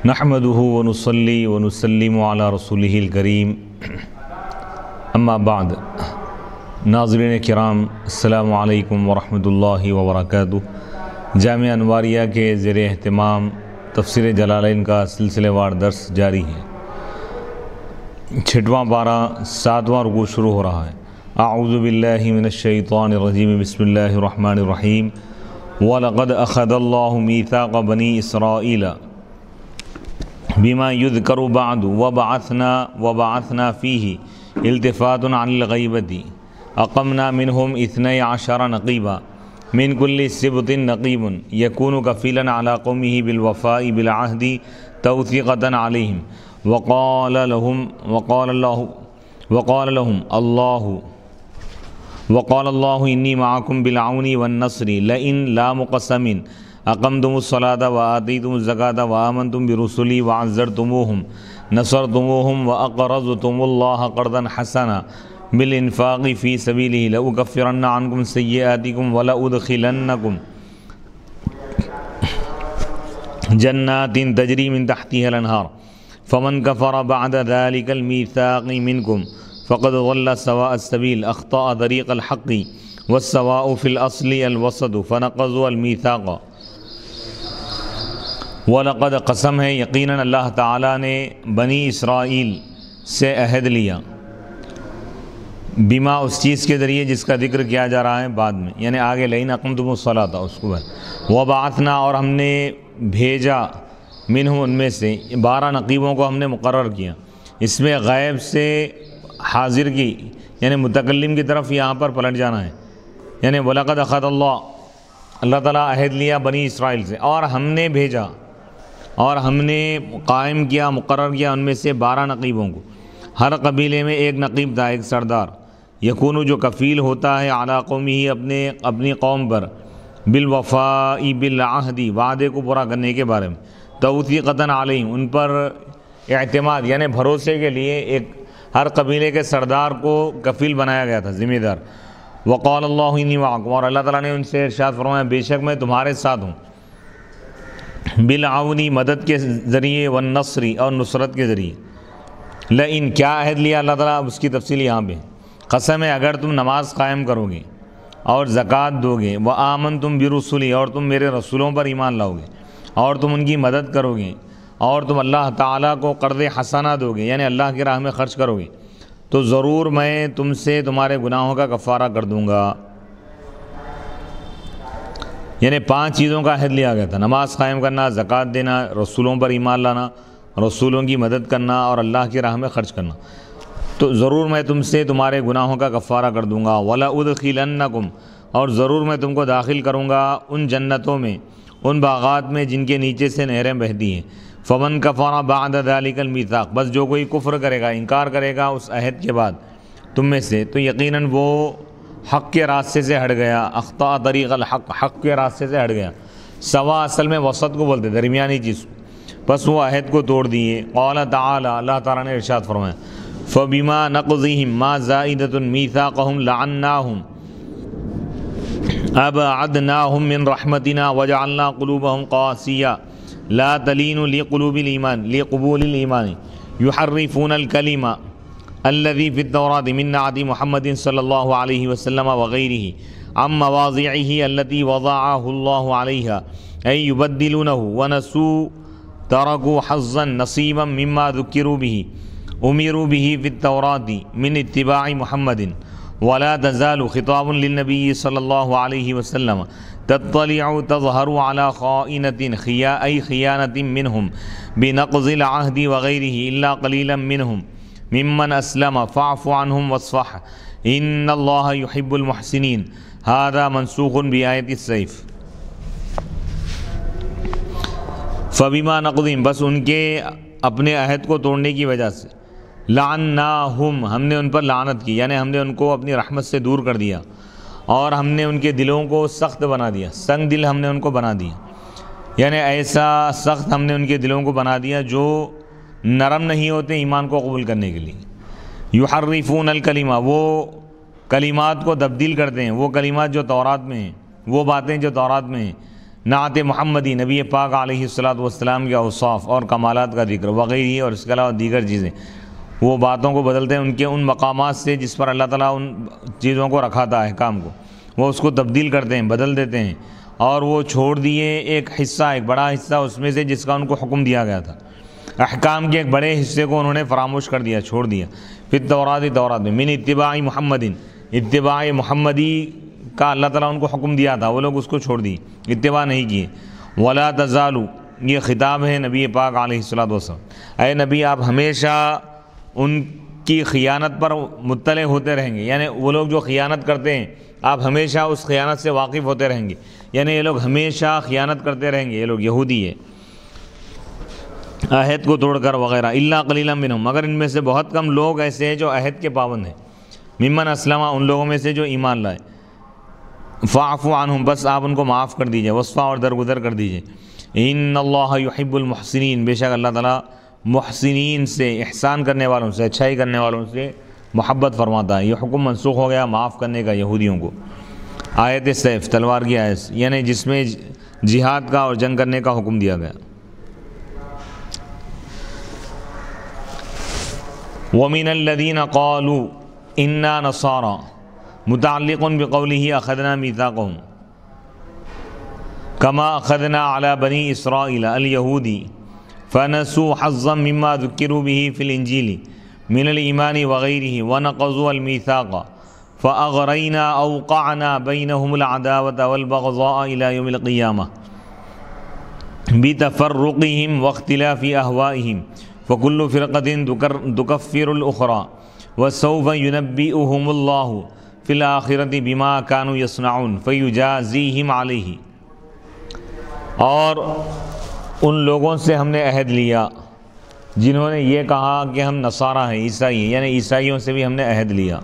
نحمده ونصلي ونسلم على رسوله الكريم اما بعد۔ ناظرین کرام، السلام علیکم ورحمۃ اللہ وبرکاتہ۔ جامعہ انواریہ کے زیر اہتمام تفسیر جلالین کا سلسلہ وار درس جاری ہے۔ 6واں پارہ 7واں رکوع شروع ہو رہا ہے۔ اعوذ باللہ من الشیطان الرجیم، بسم اللہ الرحمن الرحیم۔ وَلَقَدْ أَخَذَ اللَّهُ مِيثَاقَ بَنِي إِسْرَائِيلَ بما يذكر بعد وبعثنا فيه التفات عن الغيبة أقمنا منهم 12 نقيبا من كل سبط نقيب يكون كفيلا على قومه بالوفاء بالعهد توثيقة عليهم وقال الله إني معكم بالعون والنصر لئن لا مقسم اقمتم الصلاة وآتيتم الزكاة وآمنتم برسلي وعزرتموهم نصرتموهم وأقرضتم الله قرضا حسنا بالإنفاق في سبيله لأكفرن عنكم سيئاتكم ولأدخلنكم جنات تجري من تحتها الأنهار فمن كفر بعد ذلك الميثاق منكم فقد ضل سواء السبيل أخطأ طريق الحق والسواء في الأصل الوسط فنقضوا الميثاق۔ وَلَقَدْ قسم ہے، یقیناً اللہ تعالیٰ نے بنی اسرائیل سے عہد لیا، بما اس چیز کے ذریعے جس کا ذکر کیا جا رہا ہے بعد میں، یعنی آگے لئن اقمتم الصلاۃ اس کو بعد وبعثنا، اور ہم نے بھیجا منہم ان میں سے 12 نقیبوں کو ہم نے مقرر کیا۔ اس میں غیب سے حاضر کی یعنی متکلم کی طرف یہاں پر پلٹ جانا ہے، یعنی وَلَقَدْ أَخَذَ اللَّهُ، اللہ تعالیٰ عہد لیا بنی اسرائیل سے، اور ہم نے بھیجا اور ہم نے قائم کیا، مقرر کیا ان میں سے 12 نقیبوں کو۔ ہر قبیلے میں ایک نقیب تھا، ایک سردار، یکون جو کفیل ہوتا ہے علی قومی ہی اپنی قوم پر، بالوفاء بالعہد، وعدے کو پورا کرنے کے بارے میں، توثیقۃ علیہم، ان پر اعتماد یعنی بھروسے کے لیے ایک ہر قبیلے کے سردار کو کفیل بنایا گیا تھا، ذمہ دار۔ وقال اللہ انی معکم، اور اللہ تعالیٰ نے ان سے ارشاد فرمایا بے شک میں تمہارے ساتھ ہوں، بالعونی، مدد کے ذریعے، والنصری، اور نصرت کے ذریعے۔ لئن، کیا عہد لیا اللہ تعالیٰ، اب اس کی تفصیل یہاں پہ قسم ہے، اگر تم نماز قائم کرو گے اور زکوٰۃ دو گے، وآمنتم برسلی، اور تم میرے رسولوں پر ایمان لاؤ گے اور تم ان کی مدد کرو گے اور تم اللہ تعالیٰ کو قرض حسنہ دو گے یعنی اللہ کی راہ میں خرچ کرو گے، تو ضرور میں تم سے تمہارے گناہوں کا کفارہ کر دوں گا۔ یعنی 5 چیزوں کا عہد لیا گیا تھا، نماز قائم کرنا، زکوٰۃ دینا، رسولوں پر ایمان لانا، رسولوں کی مدد کرنا اور اللہ کی راہ میں خرچ کرنا، تو ضرور میں تم سے تمہارے گناہوں کا کفارہ کر دوں گا۔ وَلَأُدْخِلَنَّكُمْ، اور ضرور میں تم کو داخل کروں گا ان جنتوں میں، ان باغات میں جن کے نیچے سے نہریں بہتی ہیں۔ فَمَنْ كَفَرَ بَعْدَ ذَلِكَ الْمِيثَاقِ، بس جو کوئی کفر کرے گا، انکار کرے گا اس عہد کے بعد تم میں سے، تو یقیناً وہ حق کے راستے سے ہٹ گیا، اخطاء طریق الحق، حق کے راستے سے ہٹ گیا۔ سوا اصل میں وسط کو بولتے، درمیانی چیز، بس وہ عہد کو توڑ دیے۔ قال تعالی، اللہ تعالیٰ نے ارشاد فرمایا فبما نقضهم ما زائدة ميثاقهم لعناهم ابعدناهم من رحمتنا وجعلنا قلوبهم قاسية لا تلين لقبول الإيمان يحرفون الكلمة الذي في التوراة من نعت محمد صلی اللہ علیہ وسلم وغيره عن مواضعه التي وضعه الله عليها أي يبدلونه ونسوا تركوا حظا نصيبا مما ذكروا به أمروا به في التوراة من اتباع محمد ولا تزال خطاب للنبي صلی اللہ علیہ وسلم تطلع تظهر على خائنة أي خيانة منهم بنقض العهد وغيره إلا قليلا منهم ممن اسلم فاعف عنهم واصفح ان اللہ يحب المحسنین۔ هذا منسوخ بآیت السیف۔ فبما نقضهم، بس ان کے اپنے عہد کو توڑنے کی وجہ سے، لعناہم، ہم نے ان پر لعنت کی، یعنی ہم نے ان کو اپنی رحمت سے دور کر دیا اور ہم نے ان کے دلوں کو سخت بنا دیا، سنگ دل ہم نے ان کو بنا دیا، یعنی ایسا سخت ہم نے ان کے دلوں کو بنا دیا جو نرم نہیں ہوتے ایمان کو قبول کرنے کے لیے۔ یحرفون الکلمہ، وہ کلمات کو تبدیل کرتے ہیں، وہ کلمات جو تورات میں ہیں، وہ باتیں جو تورات میں ہیں، نعت محمدی نبی پاک علیہ الصلوۃ والسلام کے اوصاف اور کمالات کا ذکر وغیرہ، اور اس کے علاوہ دیگر چیزیں، وہ باتوں کو بدلتے ہیں ان کے ان مقامات سے جس پر اللہ تعالیٰ ان چیزوں کو رکھا تھا، احکام کو، وہ اس کو تبدیل کرتے ہیں، بدل دیتے ہیں، اور وہ چھوڑ دیے ایک حصہ، ایک بڑا حصہ اس میں سے جس کا ان کو حکم دیا گیا تھا، احکام کے ایک بڑے حصے کو انہوں نے فراموش کر دیا، چھوڑ دیا۔ پھر تورات میں من اتباع محمد، اتباع محمدی کا اللہ تعالیٰ ان کو حکم دیا تھا، وہ لوگ اس کو چھوڑ دیے، اتباع نہیں کیے۔ ولا تزالو، یہ خطاب ہے نبی پاک علیہ الصلوۃ والسلام، اے نبی آپ ہمیشہ ان کی خیانت پر مطلع ہوتے رہیں گے، یعنی وہ لوگ جو خیانت کرتے ہیں آپ ہمیشہ اس خیانت سے واقف ہوتے رہیں گے، یعنی یہ لوگ ہمیشہ خیانت کرتے رہیں گے، یہ لوگ یہودی ہے، عہد کو توڑ کر وغیرہ۔ الا قلیلا منہم، مگر ان میں سے بہت کم لوگ ایسے ہیں جو عہد کے پابند ہیں، ممن اسلم، ان لوگوں میں سے جو ایمان لائے، فاعفوا عنہم، بس آپ ان کو معاف کر دیجئے، وصفا، اور درگزر کر دیجئے۔ ان اللہ یحب المحسنین، بے شک اللہ تعالیٰ محسنین سے، احسان کرنے والوں سے، اچھائی کرنے والوں سے محبت فرماتا ہے۔ یہ حکم منسوخ ہو گیا معاف کرنے کا یہودیوں کو، آیت سیف، تلوار کی آیت، یعنی جس میں جہاد کا اور جنگ کرنے کا حکم دیا گیا۔ وَمِنَ الَّذِينَ قَالُوا إِنَّا نَصَارَى متعلق بقوله أخذنا ميثاقهم كما أخذنا على بني إسرائيل اليهود فنسوا حظا مما ذكروا به في الإنجيل من الإيمان وغيره ونقضوا الميثاق فأغرينا أوقعنا بينهم العداوة والبغضاء إلى يوم القيامة بتفرقهم واختلاف أهوائهم فكل فرقة تكفر الأخرى وسوف ينبئهم الله فی الآخرۃ بما کانوا یصنعون فیجازیہم علیہ۔ اور ان لوگوں سے ہم نے عہد لیا جنہوں نے یہ کہا کہ ہم نصارہ ہیں، عیسائی ہیں، یعنی عیسائیوں سے بھی ہم نے عہد لیا۔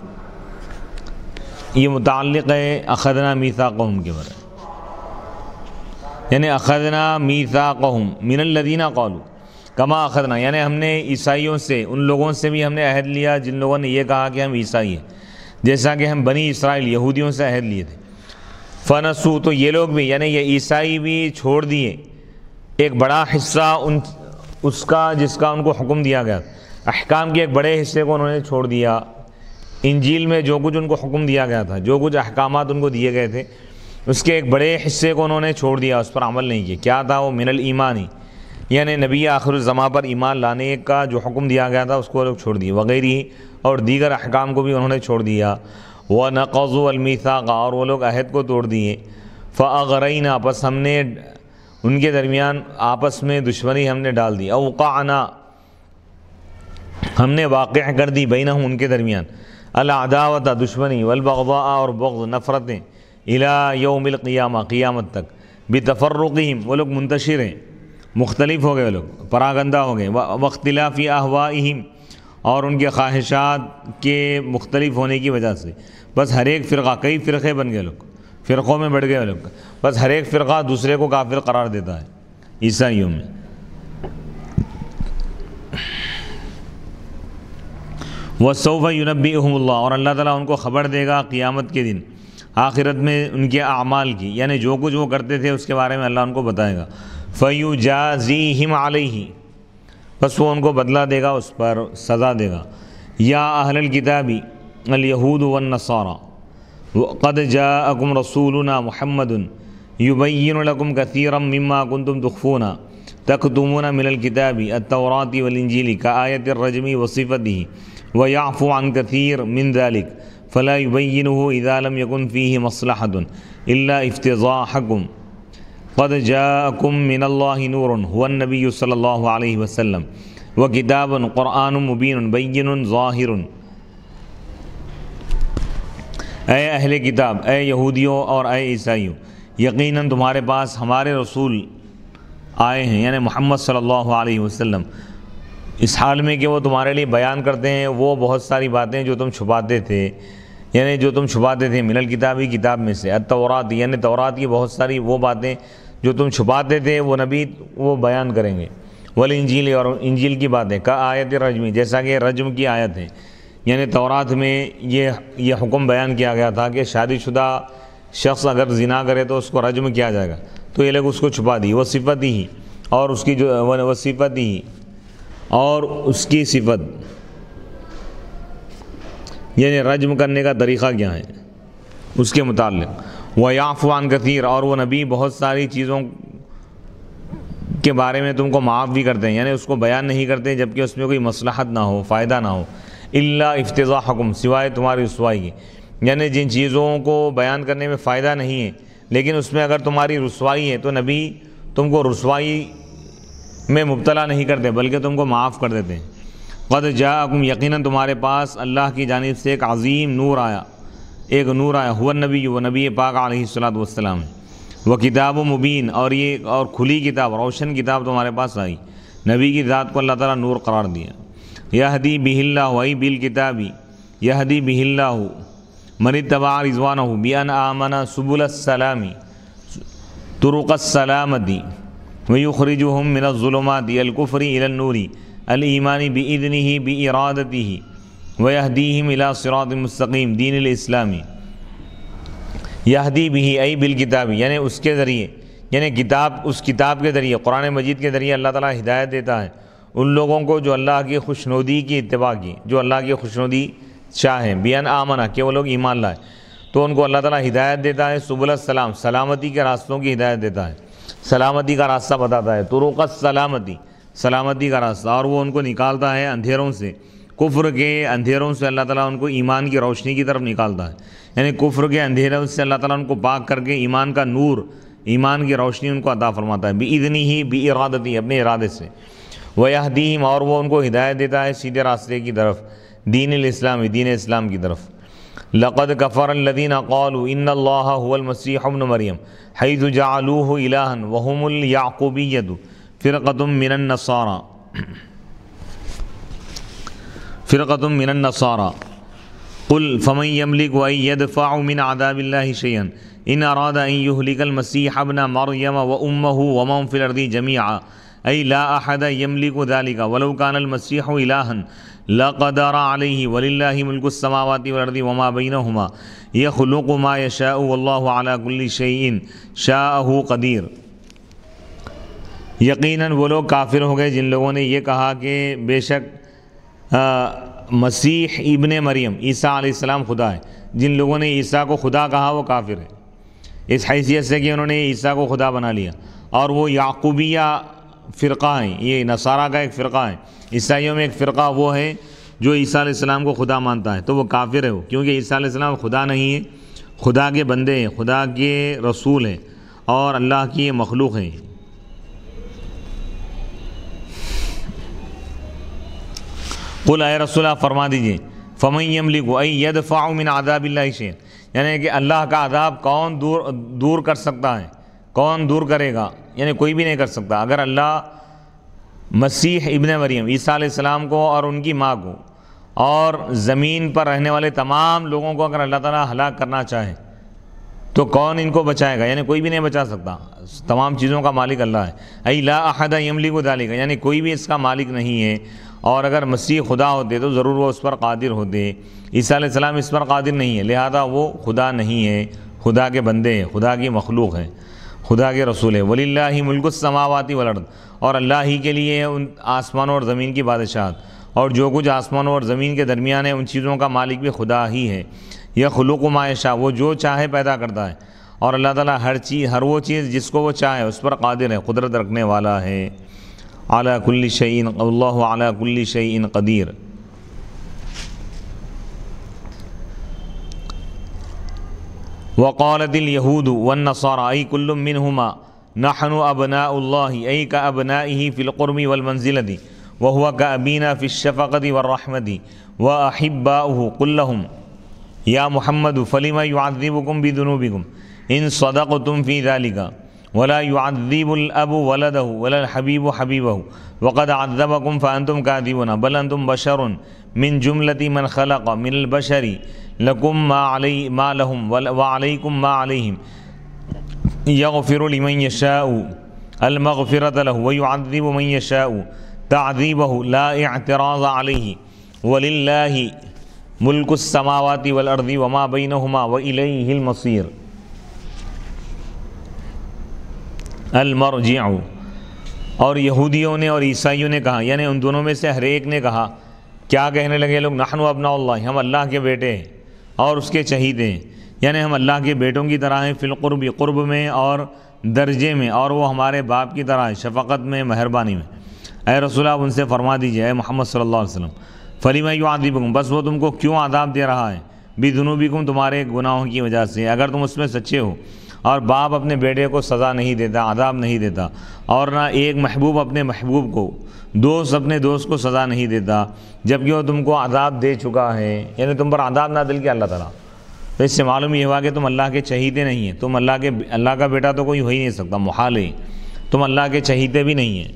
یہ متعلق ہے اخذنا میثاقہم کے بارے، یعنی اخذنا میثاقہم من الذین قالوا کما اخذنا، یعنی ہم نے عیسائیوں سے، ان لوگوں سے بھی ہم نے عہد لیا جن لوگوں نے یہ کہا کہ ہم عیسائی ہیں، جیسا کہ ہم بنی اسرائیل یہودیوں سے عہد لیے تھے۔ فنسو، تو یہ لوگ بھی، یعنی یہ عیسائی بھی چھوڑ دیے ایک بڑا حصہ اس کا جس کا ان کو حکم دیا گیا، احکام کے ایک بڑے حصے کو انہوں نے چھوڑ دیا۔ انجیل میں جو کچھ ان کو حکم دیا گیا تھا، جو کچھ احکامات ان کو دیے گئے تھے، اس کے ایک بڑے حصے کو انہوں نے چھوڑ دیا، اس پر عمل نہیں کیا۔ کیا تھا وہ؟ من الایمانی، یعنی نبی آخر الزماں پر ایمان لانے کا جو حکم دیا گیا تھا اس کو لوگ چھوڑ دیے، وغیرہ، اور دیگر احکام کو بھی انہوں نے چھوڑ دیا۔ وَنَقَضُوا الْمِيثَاقَ، اور وہ لوگ عہد کو توڑ دیے۔ فَأَغْرَيْنَا، پس ہم نے ان کے درمیان آپس میں دشمنی ہم نے ڈال دی۔ اوقعنا، ہم نے واقع کر دی، بینہم، ان کے درمیان، العداوۃ، دشمنی، والبغضاء، اور بغض، نفرتیں، الی یوم القیامہ، قیامت تک، بتفرقہم، وہ لوگ منتشر ہیں، مختلف ہو گئے، وہ لوگ پراگندہ ہو گئے، واختلاف اہوائہم، اور ان کے خواہشات کے مختلف ہونے کی وجہ سے، بس ہر ایک فرقہ، کئی فرقے بن گئے لوگ، فرقوں میں بڑھ گئے لوگ، بس ہر ایک فرقہ دوسرے کو کافر قرار دیتا ہے عیسائیوں میں۔ وَسَوْفَ يُنَبِّئُهُمُ اللَّهُ، اور اللہ تعالیٰ ان کو خبر دے گا قیامت کے دن، آخرت میں ان کے اعمال کی، یعنی جو کچھ وہ کرتے تھے اس کے بارے میں اللہ ان کو بتائے گا۔ فَيُجَازِيهِمْ عَلَيْهِ، بس وہ ان کو بدلہ دے گا، اس پر سزا دے گا۔ یا اہل الکتاب الیہود والنصارى قد جاءکم رسولنا محمد یبین لکم کثیرا مما کنتم تخفون تکتمون من الکتاب التوراة والانجیل کآیت الرجم وصفته ویعفو عن کثیر من ذلك فلا یبینه اذا لم یکن فیہ مصلحة الا افتضاحکم قد جاءکم من اللہ نور هو النبی صلی اللہ علیہ وسلم وکتاب قرآن مبین بین ظاہر۔ اے اہل کتاب، اے یہودیوں اور اے عیسائیوں، یقیناً تمہارے پاس ہمارے رسول آئے ہیں، یعنی محمد صلی اللہ علیہ وسلم، اس حال میں کہ وہ تمہارے لیے بیان کرتے ہیں وہ بہت ساری باتیں جو تم چھپاتے تھے، یعنی جو تم چھپاتے تھے، من الکتابی، کتاب میں سے، التورات، یعنی تورات کی بہت ساری وہ باتیں جو تم چھپاتے تھے وہ نبی وہ بیان کریں گے۔ والانجیل، اور انجیل کی باتیں، کا آیت رجمی، جیسا کہ رجم کی آیت ہے، یعنی تورات میں یہ حکم بیان کیا گیا تھا کہ شادی شدہ شخص اگر زنا کرے تو اس کو رجم کیا جائے گا، تو یہ لوگ اس کو چھپا دی، وہ صفت ہی اور اس کی جو وہ صفت ہی اور اس کی صفت، یعنی رجم کرنے کا طریقہ کیا ہے اس کے متعلق۔ وَيَعْفُ عَنْ كَثِيرٍ، اور وہ نبی بہت ساری چیزوں کے بارے میں تم کو معاف بھی کرتے ہیں، یعنی اس کو بیان نہیں کرتے جبکہ اس میں کوئی مصلحت نہ ہو، فائدہ نہ ہو۔ الا افتضاحکم، سوائے تمہاری رسوائی کی، یعنی جن چیزوں کو بیان کرنے میں فائدہ نہیں ہے لیکن اس میں اگر تمہاری رسوائی ہے تو نبی تم کو رسوائی میں مبتلا نہیں کرتے بلکہ تم کو معاف کر دیتے ہیں۔ قد جاءکم، یقیناً تمہارے پاس اللہ کی جانب سے ایک عظیم نور آیا، ایک نور آیا، هو النبی، وہ نبی پاک علیہ الصلوۃ والسلام ہے، وہ کتاب مبین، اور یہ اور کھلی کتاب، روشن کتاب تمہارے پاس آئی۔ نبی کی ذات کو اللہ تعالیٰ نور قرار دیا۔ یہدی بہ اللہ، ای بالکتاب یہدی بہ اللہ من اتبع رضوانہ بان آمن سبل السلام طرق السلامۃ ویخرجہم من الظلمات الکفر الی النور الایمان باذنہ بارادتہ ویہدیہم الی صراط مستقیم دین الاسلام۔ یہدی بہ ای بالکتاب، یعنی اس کے ذریعے، یعنی کتاب، اس کتاب کے ذریعے، قرآن مجید کے ذریعے اللہ تعالیٰ ہدایت دیتا ہے ان لوگوں کو جو اللہ کی خوشنودی کی اتباع کی، جو اللہ کی خوشنودی چاہیں، بیان آمنہ، کہ وہ لوگ ایمان لائے، تو ان کو اللہ تعالیٰ ہدایت دیتا ہے، سبل السلام، سلامتی کے راستوں کی ہدایت دیتا ہے، سلامتی کا راستہ بتاتا ہے، طرق السلامتی، سلامتی کا راستہ، اور وہ ان کو نکالتا ہے اندھیروں سے، کفر کے اندھیروں سے اللہ تعالیٰ ان کو ایمان کی روشنی کی طرف نکالتا ہے، یعنی کفر کے اندھیروں سے اللہ تعالیٰ ان کو پاک کر کے ایمان کا نور، ایمان کی روشنی ان کو عطا فرماتا ہے، بِإِذْنِهِ، بِإِرَادَتِهِ، اپنے ارادے سے، وَيَهْدِيهِمْ، اور وہ ان کو ہدایت دیتا ہے سیدھے راستے کی طرف، دین الاسلام، دین اسلام کی طرف۔ لَقَدْ كَفَرَ الَّذِينَ قَالُوا إِنَّ اللَّهَ هُوَ الْمَسِيحُ ابْنُ مَرْيَمَ حَيْثُ جَعَلُوهُ إِلَٰهًا وَهُمُ الْيَعْقُوبِيَّةُ فِرْقَةٌ مِّنَ النَّصَارَىٰ قُلْ فَمَن يَمْلِكُ أَن يَدْفَعَ مِنْ عَذَابِ اللَّهِ شَيْئًا إِنْ أَرَادَ أَن يُهْلِكَ الْمَسِيحَ ابْنَ مَرْيَمَ وَأُمَّهُ وَمَن فِي الْأَرْضِ جَمِيعًا أي لا أحد يملك ذلك ولو كان المسيح إلها لقدر عليه ولله ملك السماوات والأرض وما بينهما يخلق ما يشاء والله على كل شيء شاءه قدير۔ یقیناً وہ لوگ کافر ہو گئے جن لوگوں نے یہ کہا کہ بے شک مسیح ابن مریم عیسیٰ علیہ السلام خدا ہے۔ جن لوگوں نے عیسیٰ کو خدا کہا وہ کافر ہے، اس حیثیت سے کہ انہوں نے عیسیٰ کو خدا بنا لیا، اور وہ یعقوبیہ فرقہ ہیں، یہ نصارہ کا ایک فرقہ ہے، عیسائیوں میں ایک فرقہ وہ ہے جو عیسیٰ علیہ السلام کو خدا مانتا ہے، تو وہ کافر ہے، کیونکہ عیسیٰ علیہ السلام خدا نہیں ہے، خدا کے بندے ہیں، خدا کے رسول ہیں اور اللہ کی مخلوق ہیں۔ قل اے رسول اللہ فرما دیجئے، فمن یملک ان یدفع من عذاب اللہ شیئا، یعنی کہ اللہ کا عذاب کون دور کر سکتا ہے، کون دور کرے گا، یعنی کوئی بھی نہیں کر سکتا۔ اگر اللہ مسیح ابن مریم عیسیٰ علیہ السلام کو اور ان کی ماں کو اور زمین پر رہنے والے تمام لوگوں کو اگر اللہ تعالیٰ ہلاک کرنا چاہے تو کون ان کو بچائے گا، یعنی کوئی بھی نہیں بچا سکتا، تمام چیزوں کا مالک اللہ ہے۔ ای لا احد یملک ذلک، یعنی کوئی بھی اس کا مالک نہیں ہے، اور اگر مسیح خدا ہوتے تو ضرور وہ اس پر قادر ہوتے، عیسیٰ علیہ السلام اس پر قادر نہیں ہے، لہذا وہ خدا نہیں ہے، خدا کے بندے ہیں، خدا کی مخلوق ہیں، خدا کے رسول ہے۔ وَلِلَّهِ مُلْكُ السَّمَاوَاتِ وَالْأَرْضِ، اور اللہ ہی کے لیے ہے ان آسمانوں اور زمین کی بادشاہت، اور جو کچھ آسمانوں اور زمین کے درمیان ہے ان چیزوں کا مالک بھی خدا ہی ہے۔ يَخْلُقُ مَا يَشَاءُ، وہ جو چاہے پیدا کرتا ہے، اور اللہ تعالیٰ ہر وہ چیز جس کو وہ چاہے اس پر قادر ہے، قدرت رکھنے والا ہے۔ عَلَى كُلِّ شَيْءٍ، اللَّهُ عَلَى كُلِّ شَيْءٍ قَدِيرٌ۔ وقالت اليهود والنصارى أي كل منهما نحن أبناء الله أي كأبنائه في القرب والمنزلة وهو كأبينا في الشفقة والرحمة وأحباؤه قل لهم يا محمد فلما يعذبكم بذنوبكم إن صدقتم في ذلك ولا يعذب الأب ولده ولا الحبيب حبيبه وقد عذبكم فأنتم كاذبون بل أنتم بشر من جملة من خلق من البشر لكم ما لهم وعليكم ما عليهم يغفر لمن يشاء المغفرة له ويعذب من يشاء تعذيبه لا اعتراض عليه ولله ملك السماوات والأرض وما بينهما وإليه المصير۔ المرجع، اور یہودیوں نے اور عیسائیوں نے کہا، یعنی ان دونوں میں سے ہر ایک نے کہا، کیا کہنے لگے لوگ؟ نحن ابناء اللہ، ہم اللہ کے بیٹے ہیں اور اس کے چہیدے ہیں، یعنی ہم اللہ کے بیٹوں کی طرح ہیں، فی القرب، قرب میں اور درجے میں، اور وہ ہمارے باپ کی طرح ہے شفقت میں، مہربانی میں۔ اے رسول آپ ان سے فرما دیجئے، اے محمد صلی اللہ علیہ وسلم، فَلِمَ يُعَذِّبُكُم، بس وہ تم کو کیوں عذاب دے رہا ہے، بِذُنُوبِكُم، تمہارے گناہوں کی وجہ سے، اگر تم اس میں سچے ہو۔ اور باپ اپنے بیٹے کو سزا نہیں دیتا، عذاب نہیں دیتا، اور نہ ایک محبوب اپنے محبوب کو، دوست اپنے دوست کو سزا نہیں دیتا، جبکہ وہ تم کو عذاب دے چکا ہے، یعنی تم پر عذاب نازل کیا اللہ تعالیٰ۔ تو اس سے معلوم یہ ہوا کہ تم اللہ کے چہیتے نہیں ہیں، تم اللہ کا بیٹا تو کوئی ہو ہی نہیں سکتا، محال ہے، تم اللہ کے چہیتے بھی نہیں ہیں،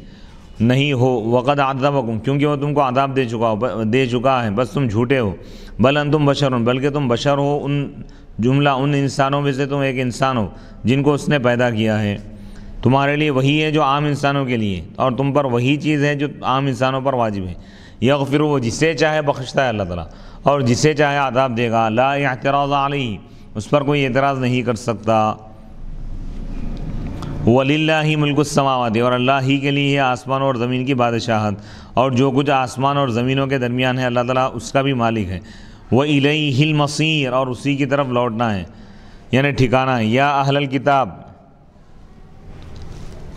نہیں ہو۔ وقد عذبکم، کیونکہ وہ تم کو عذاب دے چکا ہے، بس تم جھوٹے ہو۔ بل انتم بشر، بلکہ تم بشر ہو، ان انسانوں میں سے تم ایک انسان ہو جن کو اس نے پیدا کیا ہے۔ تمہارے لیے وہی ہے جو عام انسانوں کے لیے، اور تم پر وہی چیز ہے جو عام انسانوں پر واجب ہے۔ یغفر، وہ جسے چاہے بخشتا ہے اللہ تعالیٰ، اور جسے چاہے عذاب دے گا۔ لا اعتراض علیہ، اس پر کوئی اعتراض نہیں کر سکتا۔ وَلِلَّهِ مُلْكُ السَّمَاوَاتِ، اور اللہ ہی کے لیے ہے آسمان اور زمین کی بادشاہت، اور جو کچھ آسمان اور زمینوں کے درمیان ہے اللہ تعالیٰ اس کا بھی مالک ہے۔ وَإِلَيْهِ الْمَصِيرُ، اور اسی کی طرف لوٹنا ہے، یعنی ٹھکانہ ہے۔ یا اہل الکتاب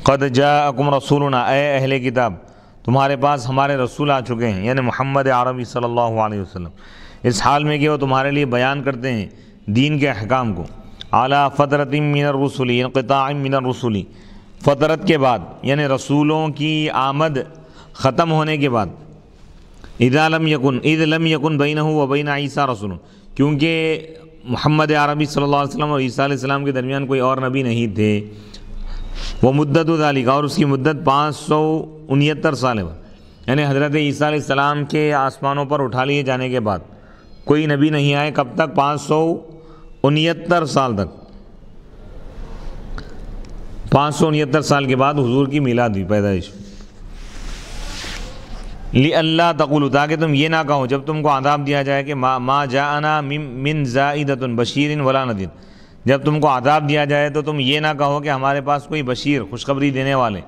قد جاءکم رسولنا، اے اہل کتاب تمہارے پاس ہمارے رسول آ چکے ہیں، یعنی محمد عربی صلی اللہ علیہ وسلم، اس حال میں کہ وہ تمہارے لیے بیان کرتے ہیں دین کے احکام کو۔ اعلیٰ فترت من الرسل، انقطاع من الرسل، فترت کے بعد، یعنی رسولوں کی آمد ختم ہونے کے بعد۔ اذ لم یکن بینہ و بین عیسیٰ رسول، کیونکہ محمد عربی صلی اللہ علیہ وسلم اور عیسیٰ علیہ السلام کے درمیان کوئی اور نبی نہیں تھے۔ وہ مدت ذالک، اور اس کی مدت 569 سال ہے، یعنی حضرت عیسیٰ علیہ السلام کے آسمانوں پر اٹھا لیے جانے کے بعد کوئی نبی نہیں آئے، کب تک؟ 569 سال تک۔ 569 سال کے بعد حضور کی میلاد ہوئی، پیدائش۔ لِأَلَّا تَقُولُوا، تاکہ تم یہ نہ کہو جب تم کو عذاب دیا جائے کہ ما جاءنا من زائدۃ بشیر ولا نذیر، جب تم کو عذاب دیا جائے تو تم یہ نہ کہو کہ ہمارے پاس کوئی بشیر، خوشخبری دینے والے،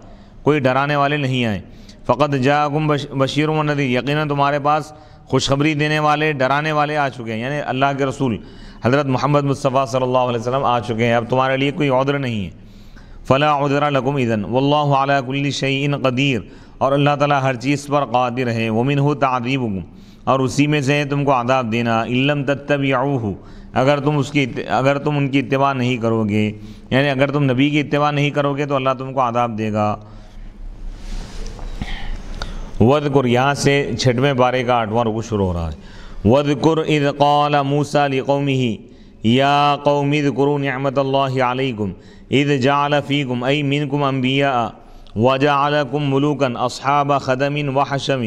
کوئی ڈرانے والے نہیں آئے۔ فقط جاءکم بشیر و نذیر، یقیناً تمہارے پاس خوشخبری دینے والے، ڈرانے والے آ چکے ہیں، یعنی اللہ کے رسول حضرت محمد مصطفیٰ صلی اللہ علیہ وسلم آ چکے ہیں، اب تمہارے لیے کوئی عذر نہیں ہے۔ فلا عذر لکم اذن واللہ علی کل شیء قدیر، اور اللہ تعالیٰ ہر چیز پر قادر ہے۔ ومنہ تعذیبکم، اور اسی میں سے تم کو عذاب دینا۔ ان لم تتبعوہ، اگر تم ان کی اتباع نہیں کرو گے، یعنی اگر تم نبی کی اتباع نہیں کرو گے تو اللہ تم کو عذاب دے گا۔ وَاذْكُرْ، یہاں سے 6ویں پارے کا 8واں رکوع شروع ہو رہا ہے۔ وَاذْكُرْ اِذْ قَالَ مُوسَىٰ لِقَوْمِهِ يَا قَوْمِ اذْكُرُوا نِعْمَةَ اللَّهِ عَلَيْكُمْ اِذْ جَعَلَ فِيكُمْ أَيْ مِنْكُمْ أَنْبِيَاءَ وَجَعَلَكُمْ مُلُوكًا أَصْحَابَ خَدَمٍ وَحَشَمٍ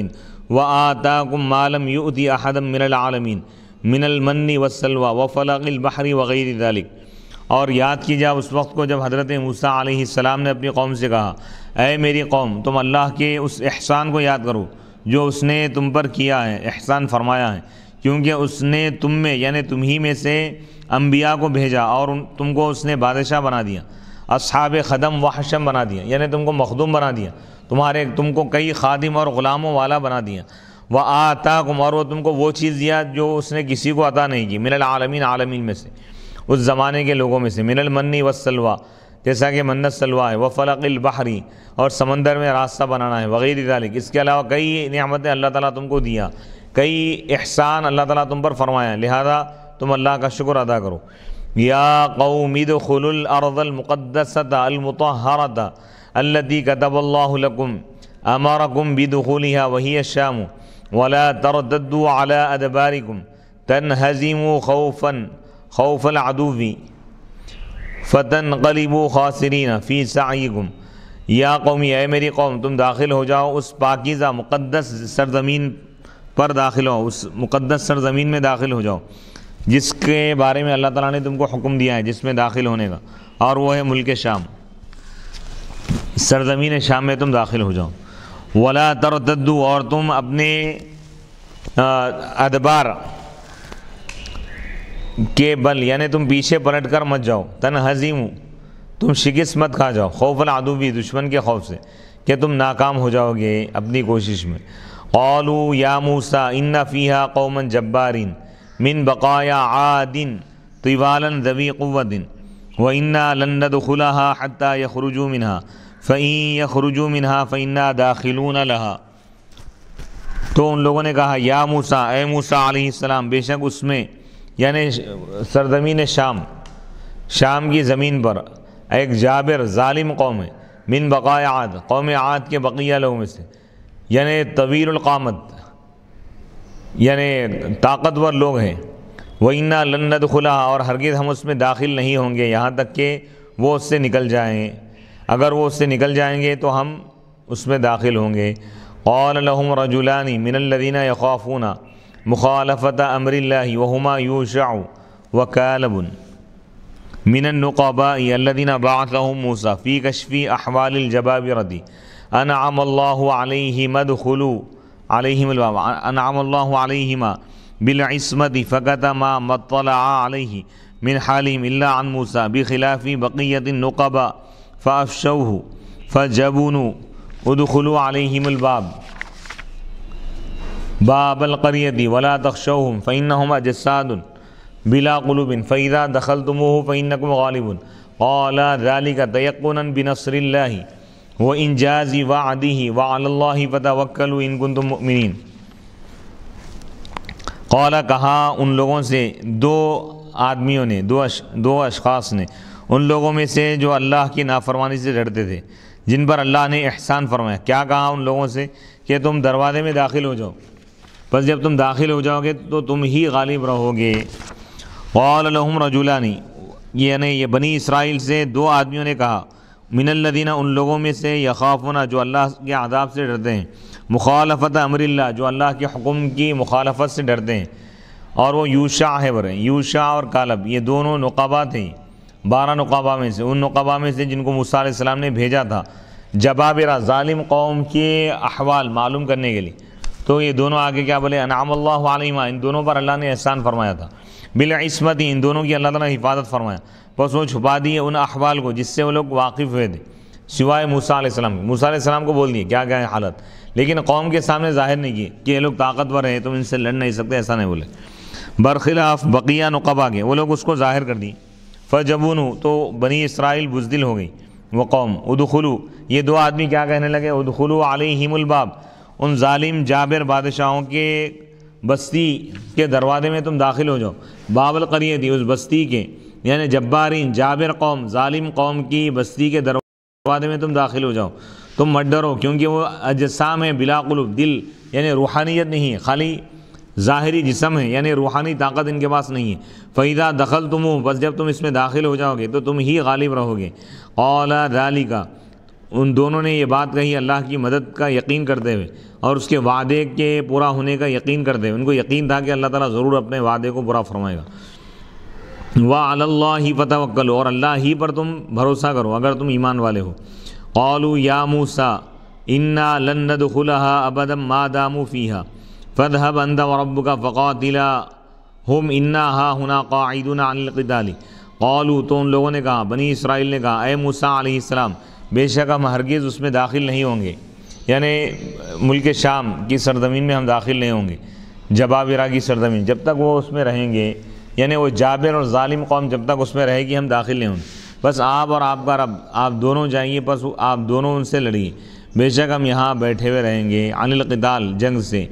وَآتَاكُمْ مَا لَمْ يُؤْتِ أَحَدًا مِنَ الْعَالَمِينَ مِنَ الْمَنِّ وَالسَّلْوَىٰ وَفَلَقِ الْبَحْرِ وَغَيْرِ ذَلِكَ، اور یاد کیجیے اس وقت کو جب حضرت موسیٰ علیہ السلام نے اپنی قوم سے کہا، اے میری قوم، تم اللہ کے اس احسان کو یاد کرو جو اس نے تم پر کیا ہے، احسان فرمایا ہے، کیونکہ اس نے تم میں، یعنی تم ہی میں سے انبیاء کو بھیجا، اور تم کو اس نے بادشاہ بنا دیا، اصحاب خدم و حشم بنا دیا، یعنی تم کو مخدوم بنا دیا، تم کو کئی خادم اور غلاموں والا بنا دیا۔ وآتاکم، اور وہ تم کو وہ چیز دیا جو اس نے کسی کو عطا نہیں کی، من العالمین، عالمین میں سے، اس زمانے کے لوگوں میں سے، من المنی والسلویٰ، جیسا کہ منت سلویٰ ہے، وفلق البحری، اور سمندر میں راستہ بنانا ہے، وغیر ذالک، اس کے علاوہ کئی نعمتیں اللہ تعالیٰ تم کو دیا، کئی احسان اللہ تعالیٰ تم پر فرمایا، لہذا تم اللہ کا شکر ادا کرو۔ یا قوم ادخلوا الارض المقدسۃ المطہرۃ التی کتب اللہ لکم امرکم بدخولها وہی الشام ولا ترتدوا علی ادبارکم تنہزموا خوف العدو فتنقلبوا خاسرین فی سعیکم۔ یا قومی، اے میری قوم، تم داخل ہو جاؤ اس پاکیزہ مقدس سرزمین پر، داخل ہو اس مقدس سرزمین میں داخل ہو جاؤ جس کے بارے میں اللہ تعالیٰ نے تم کو حکم دیا ہے جس میں داخل ہونے کا، اور وہ ہے ملک شام، سرزمین شام میں تم داخل ہو جاؤ۔ ولا ترتدوا، اور تم اپنے ادبار کے بل، یعنی تم پیچھے پلٹ کر مت جاؤ، تنہزموا، تم شکست مت کھا جاؤ، خوف العدو بھی، دشمن کے خوف سے کہ تم ناکام ہو جاؤ گے اپنی کوشش میں۔ قالوا یا موسیٰ ان فیہا قوما جبارین من بقایا عاد طوالا ذوی قوۃ وإنا لن ندخلها حتى يخرجوا منها فإن يخرجوا منها فإنا داخلون لها۔ تو ان لوگوں نے کہا یا موسیٰ، اے موسیٰ علیہ السلام، بے شک اس میں یعنی سرزمین شام کی زمین پر ایک جابر ظالم قوم ہے، من بقایا عاد، قوم عاد کے بقیہ لوگوں میں سے، یعنی طویل القامت، یعنی طاقتور لوگ ہیں۔ وَإِنَّا لَن نَدْخُلَهَا، اور ہرگز ہم اس میں داخل نہیں ہوں گے یہاں تک کہ وہ اس سے نکل جائیں، اگر وہ اس سے نکل جائیں گے تو ہم اس میں داخل ہوں گے۔ قَالَ لَهُمْ رَجُلَانِ مِنَ الَّذِينَ يَخَافُونَ مُخَالَفَةَ أَمْرِ اللَّهِ وَهُمَا يُوشَعُ وَكَالَبٌ مِنَ النُّقَبَاءِ الَّذِينَ بَعَثَهُم مُوسَىٰ فِي كَشْفِ أَحْوَالِ الْجَبَابِرَةِ أَنْعَمَ اللَّهُ عَلَيْهِمَا ادْخُلُوا عَلَيْهِمَ الْبَابَ أَنْعَمَ اللَّهُ عَلَيْهِمَا بالعصمة فكتما ما اطلع عليه من حالهم إلا عن موسى بخلاف بقية النقباء فأفشوه فجبنوا ادخلوا عليهم الباب باب القرية ولا تخشوهم فإنهم أجساد بلا قلوب فإذا دخلتموه فإنكم غالبون قال ذلك تيقنا بنصر الله وإنجاز وعده وعلى الله فتوكلوا إن كنتم مؤمنين۔ قال، کہا ان لوگوں سے، دو آدمیوں نے، دو اشخاص نے، ان لوگوں میں سے جو اللہ کی نافرمانی سے ڈرتے تھے، جن پر اللہ نے احسان فرمایا۔ کیا کہا ان لوگوں سے کہ تم دروازے میں داخل ہو جاؤ، بس جب تم داخل ہو جاؤ گے تو تم ہی غالب رہو گے۔ قال لهم رجلان، یعنی یہ بنی اسرائیل سے دو آدمیوں نے کہا، من الذین، ان لوگوں میں سے، یخافون، جو اللہ کے عذاب سے ڈرتے ہیں، مخالفت امر اللہ، جو اللہ کے حکم کی مخالفت سے ڈرتے ہیں، اور وہ یوشع ہے برے، یوشع اور کالب، یہ دونوں نقبا تھے 12 نقبا میں سے، ان نقبا میں سے جن کو موسیٰ علیہ السلام نے بھیجا تھا جبابرہ، ظالم قوم کے احوال معلوم کرنے کے لیے۔ تو یہ دونوں آگے کیا بولے، انعم اللہ علیہما، ان دونوں پر اللہ نے احسان فرمایا تھا، بالعصمت، ان دونوں کی اللہ تعالیٰ نے حفاظت فرمایا، بس وہ چھپا دیے ان احوال کو جس سے وہ لوگ واقف ہوئے تھے، سوائے موسیٰ علیہ السلام۔ موسیٰ علیہ السلام کو بول دیے کیا کیا ہے حالت، لیکن قوم کے سامنے ظاہر نہیں کیے کہ یہ لوگ طاقتور ہیں، تم ان سے لڑ نہیں سکتے، ایسا نہیں بولے۔ برخلاف بقیہ نقبا کے، وہ لوگ اس کو ظاہر کر دی۔ فجبنوا، تو بنی اسرائیل بزدل ہو گئی، وہ قوم۔ ادخلوا، یہ دو آدمی کیا کہنے لگے، ادخلوا علیہم الباب، ان ظالم جابر بادشاہوں کے بستی کے دروازے میں تم داخل ہو جاؤ۔ باب القریۃ، اس بستی کے، یعنی جبارین جابر قوم، ظالم قوم کی بستی کے دروازے میں تم داخل ہو جاؤ، تم مت ڈرو، کیونکہ وہ اجسام ہے بلا قلوب، دل یعنی روحانیت نہیں ہے، خالی ظاہری جسم ہے، یعنی روحانی طاقت ان کے پاس نہیں ہے۔ فَإِذَا دَخَلْتُمُوهُ، بس جب تم اس میں داخل ہو جاؤ گے تو تم ہی غالب رہو گے۔ قَالَ ذَلِكَ، ان دونوں نے یہ بات کہی اللہ کی مدد کا یقین کرتے ہوئے اور اس کے وعدے کے پورا ہونے کا یقین کرتے ہوئے، ان کو یقین تھا کہ اللہ تعالیٰ ضرور اپنے وعدے کو پورا فرمائے گا۔ وَعَلَى اللَّهِ فَتَوَكَّلُوا، اور اللہ ہی پر تم بھروسہ کرو اگر تم ایمان والے ہو۔ قالوا یا موسیٰ انا لن ندخلها ابدا ما داموا فيها فاذهب انت وربك فقاتلا هم انا هاهنا قاعدون عن القتال۔ قالوا، تو ان لوگوں نے کہا، بنی اسرائیل نے کہا، اے موسیٰ علیہ السلام، بے شک ہم ہرگز اس میں داخل نہیں ہوں گے، یعنی ملک شام کی سرزمین میں ہم داخل نہیں ہوں گے، جبابرہ کی سرزمین، جب تک وہ اس میں رہیں گے، یعنی وہ جابر اور ظالم قوم جب تک اس میں رہے گی ہم داخل نہیں ہوں گے، بس آپ اور آپ کا رب، آپ دونوں جائیے، بس آپ دونوں ان سے لڑیے، بے شک ہم یہاں بیٹھے ہوئے رہیں گے، عن القتال، جنگ سے۔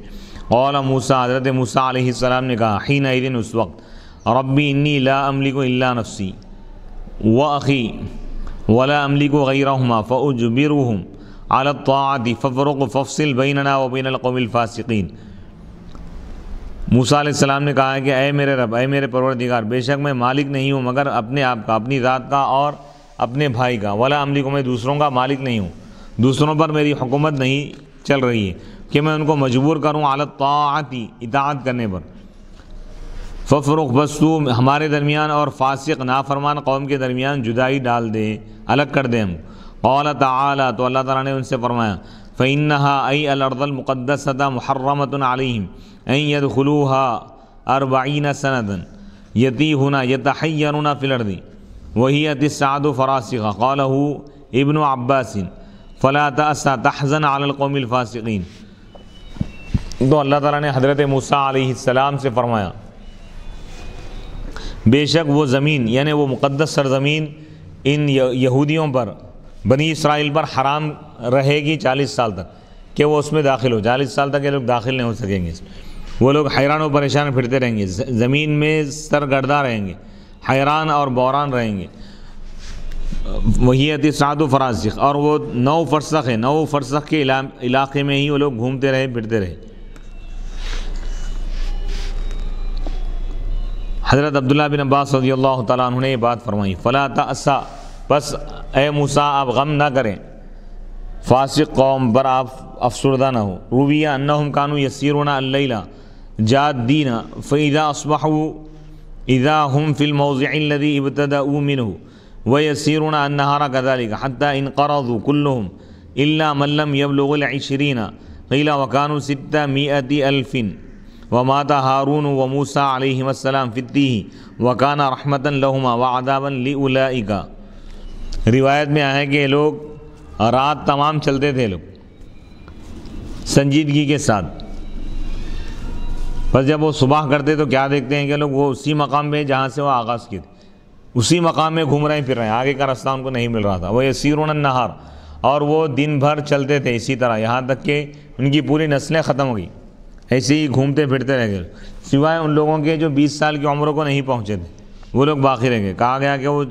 قال موسیٰ، حضرت موسیٰ علیہ السلام نے کہا، حینئذ، اس وقت، ربی انی لا املک الا نفسی واخی ولا املک غیرہما فاجبرہم علی الطاعۃ فافرق فافصل بیننا وبین القوم الفاسقین۔ موسیٰ علیہ السلام نے کہا کہ اے میرے رب، اے میرے پروردگار، بے شک میں مالک نہیں ہوں مگر اپنے آپ کا، اپنی ذات کا اور اپنے بھائی کا، ولا املک، میں دوسروں کا مالک نہیں ہوں، دوسروں پر میری حکومت نہیں چل رہی ہے کہ میں ان کو مجبور کروں علی الطاعۃ، اطاعت کرنے پر۔ ففرق، بس تو ہمارے درمیان اور فاسق نافرمان قوم کے درمیان جدائی ڈال دے، الگ کر دے ہم۔ قال تعالی، تو اللہ تعالیٰ نے ان سے فرمایا، فإنها، أي الأرض المقدسة محرمة عليهم أن يدخلوها 40 سنة يتيهون يتحيرون في الأرض وحیت السعد فراسخ قالہ ابن عباس فلا تأس تحزن علی القوم الفاسقین۔ تو اللہ تعالیٰ نے حضرت موسیٰ علیہ السلام سے فرمایا بے شک وہ زمین یعنی وہ مقدس سرزمین ان یہودیوں پر بنی اسرائیل پر حرام رہے گی 40 سال تک کہ وہ اس میں داخل ہو، 40 سال تک یہ لوگ داخل نہیں ہو سکیں گے، وہ لوگ حیران و پریشان پھرتے رہیں گے، زمین میں سرگرداں رہیں گے، حیران اور بحران رہیں گے۔ وہی اتسعد و فراسخ، اور وہ 9 فرسخ ہے، 9 فرسخ کے علاقے میں ہی وہ لوگ گھومتے رہے پھرتے رہے۔ حضرت عبداللہ بن عباس رضی اللہ تعالیٰ عنہ نے یہ بات فرمائی، فلا تأسا، بس اے موسیٰ آپ غم نہ کریں، فاسق قوم پر آپ افسردہ نہ ہو۔ رویہ انہم کانوا یسیرون اللیل جادین فاذا اصبحوا اذا هم في الموضع الذي ابتدأوا منه ويسيرون النهار كذلك حتى انقرضوا كلهم الا من لم يبلغ 20 قيل وكانوا 600,000 ومات هارون وموسى عليهما السلام في التيه وكان رحمة لهما وعذابا لأولئك۔ روایت میں آیا کہ یہ لوگ رات تمام چلتے تھے لوگ سنجیدگی کے ساتھ، بس جب وہ صبح کرتے تو کیا دیکھتے ہیں کہ لوگ وہ اسی مقام پہ جہاں سے وہ آغاز کیے تھے، اسی مقام میں گھوم رہے ہیں پھر رہے ہیں، آگے کا راستہ ان کو نہیں مل رہا تھا۔ وہ یسیرون النہار، اور وہ دن بھر چلتے تھے اسی طرح یہاں تک کہ ان کی پوری نسلیں ختم ہو گئی، ایسے ہی گھومتے پھرتے رہ گئے، سوائے ان لوگوں کے جو 20 سال کی عمروں کو نہیں پہنچے تھے وہ لوگ باقی رہ گئے۔ کہا گیا کہ وہ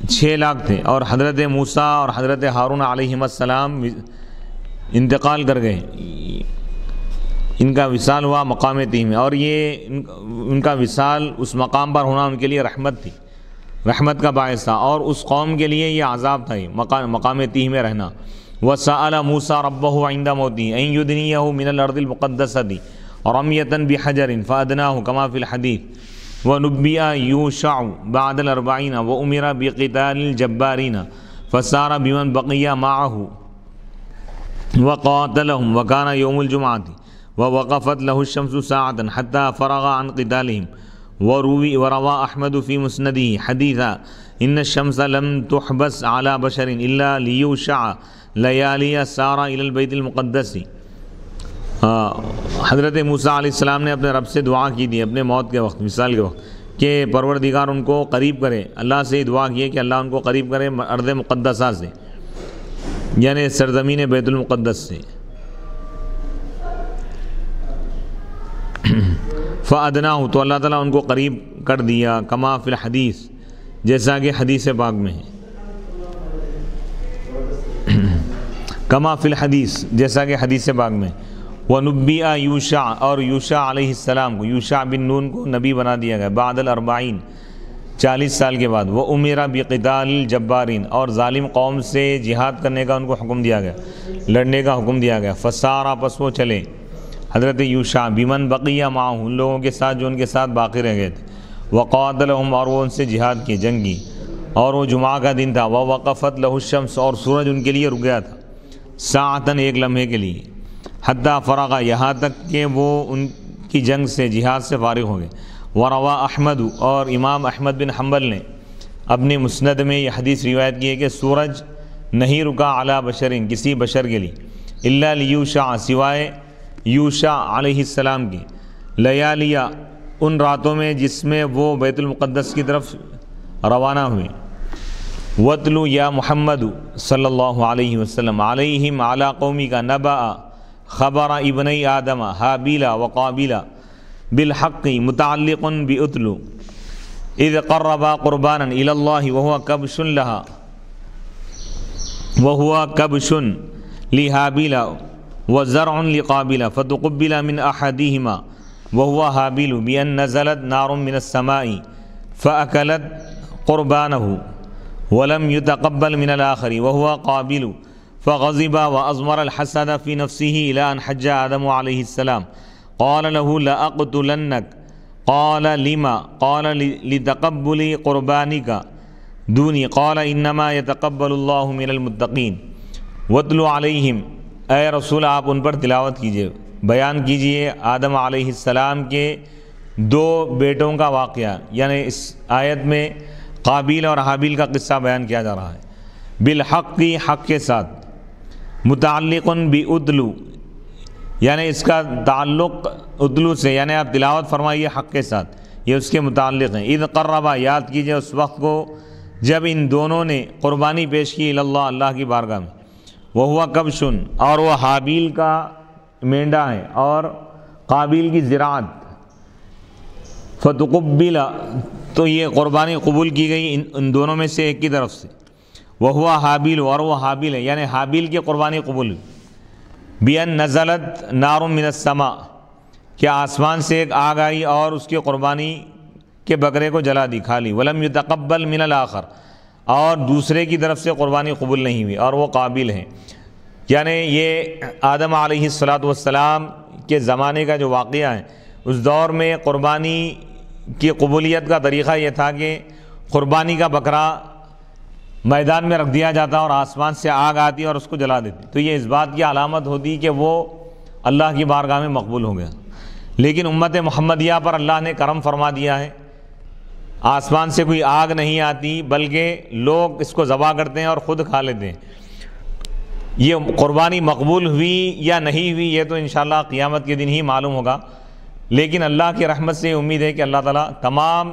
6 لاکھ تھے، اور حضرت موسیٰ اور حضرت ہارون علیہم السلام انتقال کر گئے، ان کا وصال ہوا مقام تیہ میں، اور یہ ان کا وصال اس مقام پر ہونا ان کے لیے رحمت تھی، رحمت کا باعث تھا، اور اس قوم کے لیے یہ عذاب تھا، یہ مقام تیہ میں رہنا۔ وسأل موسیٰ ربہ عند موتہ ان یدنیہ من الارض المقدسۃ رمیۃ بحجر فأدناہ کما فی الحدیث ونبئ یوشع بعد 40 وأمر بقتال الجبارین فسار بمن بقی معہ وقاتلهم وكان يوم الجمعة ووقفت له الشمس ساعة حتى فرغ عن قتالهم وروى أحمد في مسنده حديثا إن الشمس لم تحبس على بشر إلا ليوشع ليالي سار إلى البيت المقدس۔ حضرت موسیٰ علیہ السلام نے اپنے رب سے دعا کی تھی اپنے موت کے وقت، وصال کے وقت، کہ پروردگار ان کو قریب کرے، اللہ سے دعا کی کہ اللہ ان کو قریب کرے ارض مقدسہ سے، یعنی سرزمین بیت المقدس سے۔ فَأَدْنَاهُ، تو اللہ تعالیٰ ان کو قریب کر دیا، کما فی الحدیث، جیسا کہ حدیث پاک میں ہے، کما فی الحدیث، جیسا کہ حدیث پاک میں۔ وَنُبِّئَ یوشع، اور یوشع علیہ السلام کو، یوشع بن نون کو نبی بنا دیا گیا بعد 40، 40 سال کے بعد۔ وَأُمِرَ بِقِتَالِ الْجَبَّارِينَ، اور ظالم قوم سے جہاد کرنے کا ان کو حکم دیا گیا، لڑنے کا حکم دیا گیا۔ فَسَارَ، پس وہ چلے، حضرت یوشع بمن بقیہ معہ، ان لوگوں کے ساتھ جو ان کے ساتھ باقی رہ گئے تھے۔ وقاتلهم، اور وہ ان سے جہاد کی، جنگ کی، اور وہ جمعہ کا دن تھا۔ ووقفت له الشمس، اور سورج ان کے لیے رک گیا تھا، ساعتاً، ایک لمحے کے لیے، حتی فرغ، یہاں تک کہ وہ ان کی جنگ سے، جہاد سے فارغ ہو گئے۔ وروى احمد، اور امام احمد بن حنبل نے اپنی مسند میں یہ حدیث روایت کی ہے کہ سورج نہیں رکا علی بشرین، کسی بشر کے لیے، الا لیوشع، سوائے یوشع علیہ السلام کی، لیالیہ، ان راتوں میں جس میں وہ بیت المقدس کی طرف روانہ ہوئے۔ وَاتْلُ یا محمد صلی اللہ علیہ وسلم علیہم علی قومی کا نبأ خبر ابنی آدم حابیل وقابیل بالحق متعلق بأتلو اذ قربا قربانا الی اللہ وهو کبش لحابیل وزرع لقابیل فتقبل من احدهما وهو حابیل بأن نزلت نار من السماء فأكلت قربانه ولم يتقبل من الآخر وهو قابل فغضب وأضمر الحسد في نفسه إلى أن حج آدم عليه السلام قال له لأقتلنك قال لما قال لتقبل قربانك دوني قال إنما يتقبل الله من المتقين واتل عليهم، اے رسول آپ ان پر تلاوت کیجئے، بیان کیجئے آدم علیہ السلام کے 2 بیٹوں کا واقعہ، یعنی اس آیت میں قابیل اور حابیل کا قصہ بیان کیا جا رہا ہے۔ بالحق کی حق کے ساتھ، متعلق بِأُدْلُ یعنی اس کا تعلق ادلو سے، یعنی آپ تلاوت فرمائیے حق کے ساتھ، یہ اس کے متعلق ہیں۔ اذ قربا یاد کیجئے اس وقت کو جب ان دونوں نے قربانی پیش کی اللہ اللہ کی بارگاہ میں، وہوا کبشن اور وہ حابیل کا مینڈا ہے اور قابیل کی زراعت، فتقبل تو یہ قربانی قبول کی گئی ان دونوں میں سے ایک کی طرف سے، وہوا حابیل اور وہ حابیل ہے، یعنی حابیل کی قربانی قبول ہوئی۔ بِأَن نزلت نار من السماء کہ آسمان سے ایک آگ آئی اور اس کی قربانی کے بکرے کو جلا دی، کھا لی۔ وَلَمْ يُتَقَبَّلْ مِنَ الْآخَرِ اور دوسرے کی طرف سے قربانی قبول نہیں ہوئی، اور وہ قابل ہیں۔ یعنی یہ آدم علیہ السلام کے زمانے کا جو واقعہ ہے، اس دور میں قربانی کی قبولیت کا طریقہ یہ تھا کہ قربانی کا بکرا میدان میں رکھ دیا جاتا اور آسمان سے آگ آتی اور اس کو جلا دیتی، تو یہ اس بات کی علامت ہوتی کہ وہ اللہ کی بارگاہ میں مقبول ہو گیا۔ لیکن امت محمدیہ پر اللہ نے کرم فرما دیا ہے، آسمان سے کوئی آگ نہیں آتی بلکہ لوگ اس کو ذبح کرتے ہیں اور خود کھا لیتے ہیں۔ یہ قربانی مقبول ہوئی یا نہیں ہوئی یہ تو انشاءاللہ قیامت کے دن ہی معلوم ہوگا، لیکن اللہ کی رحمت سے امید ہے کہ اللہ تعالیٰ تمام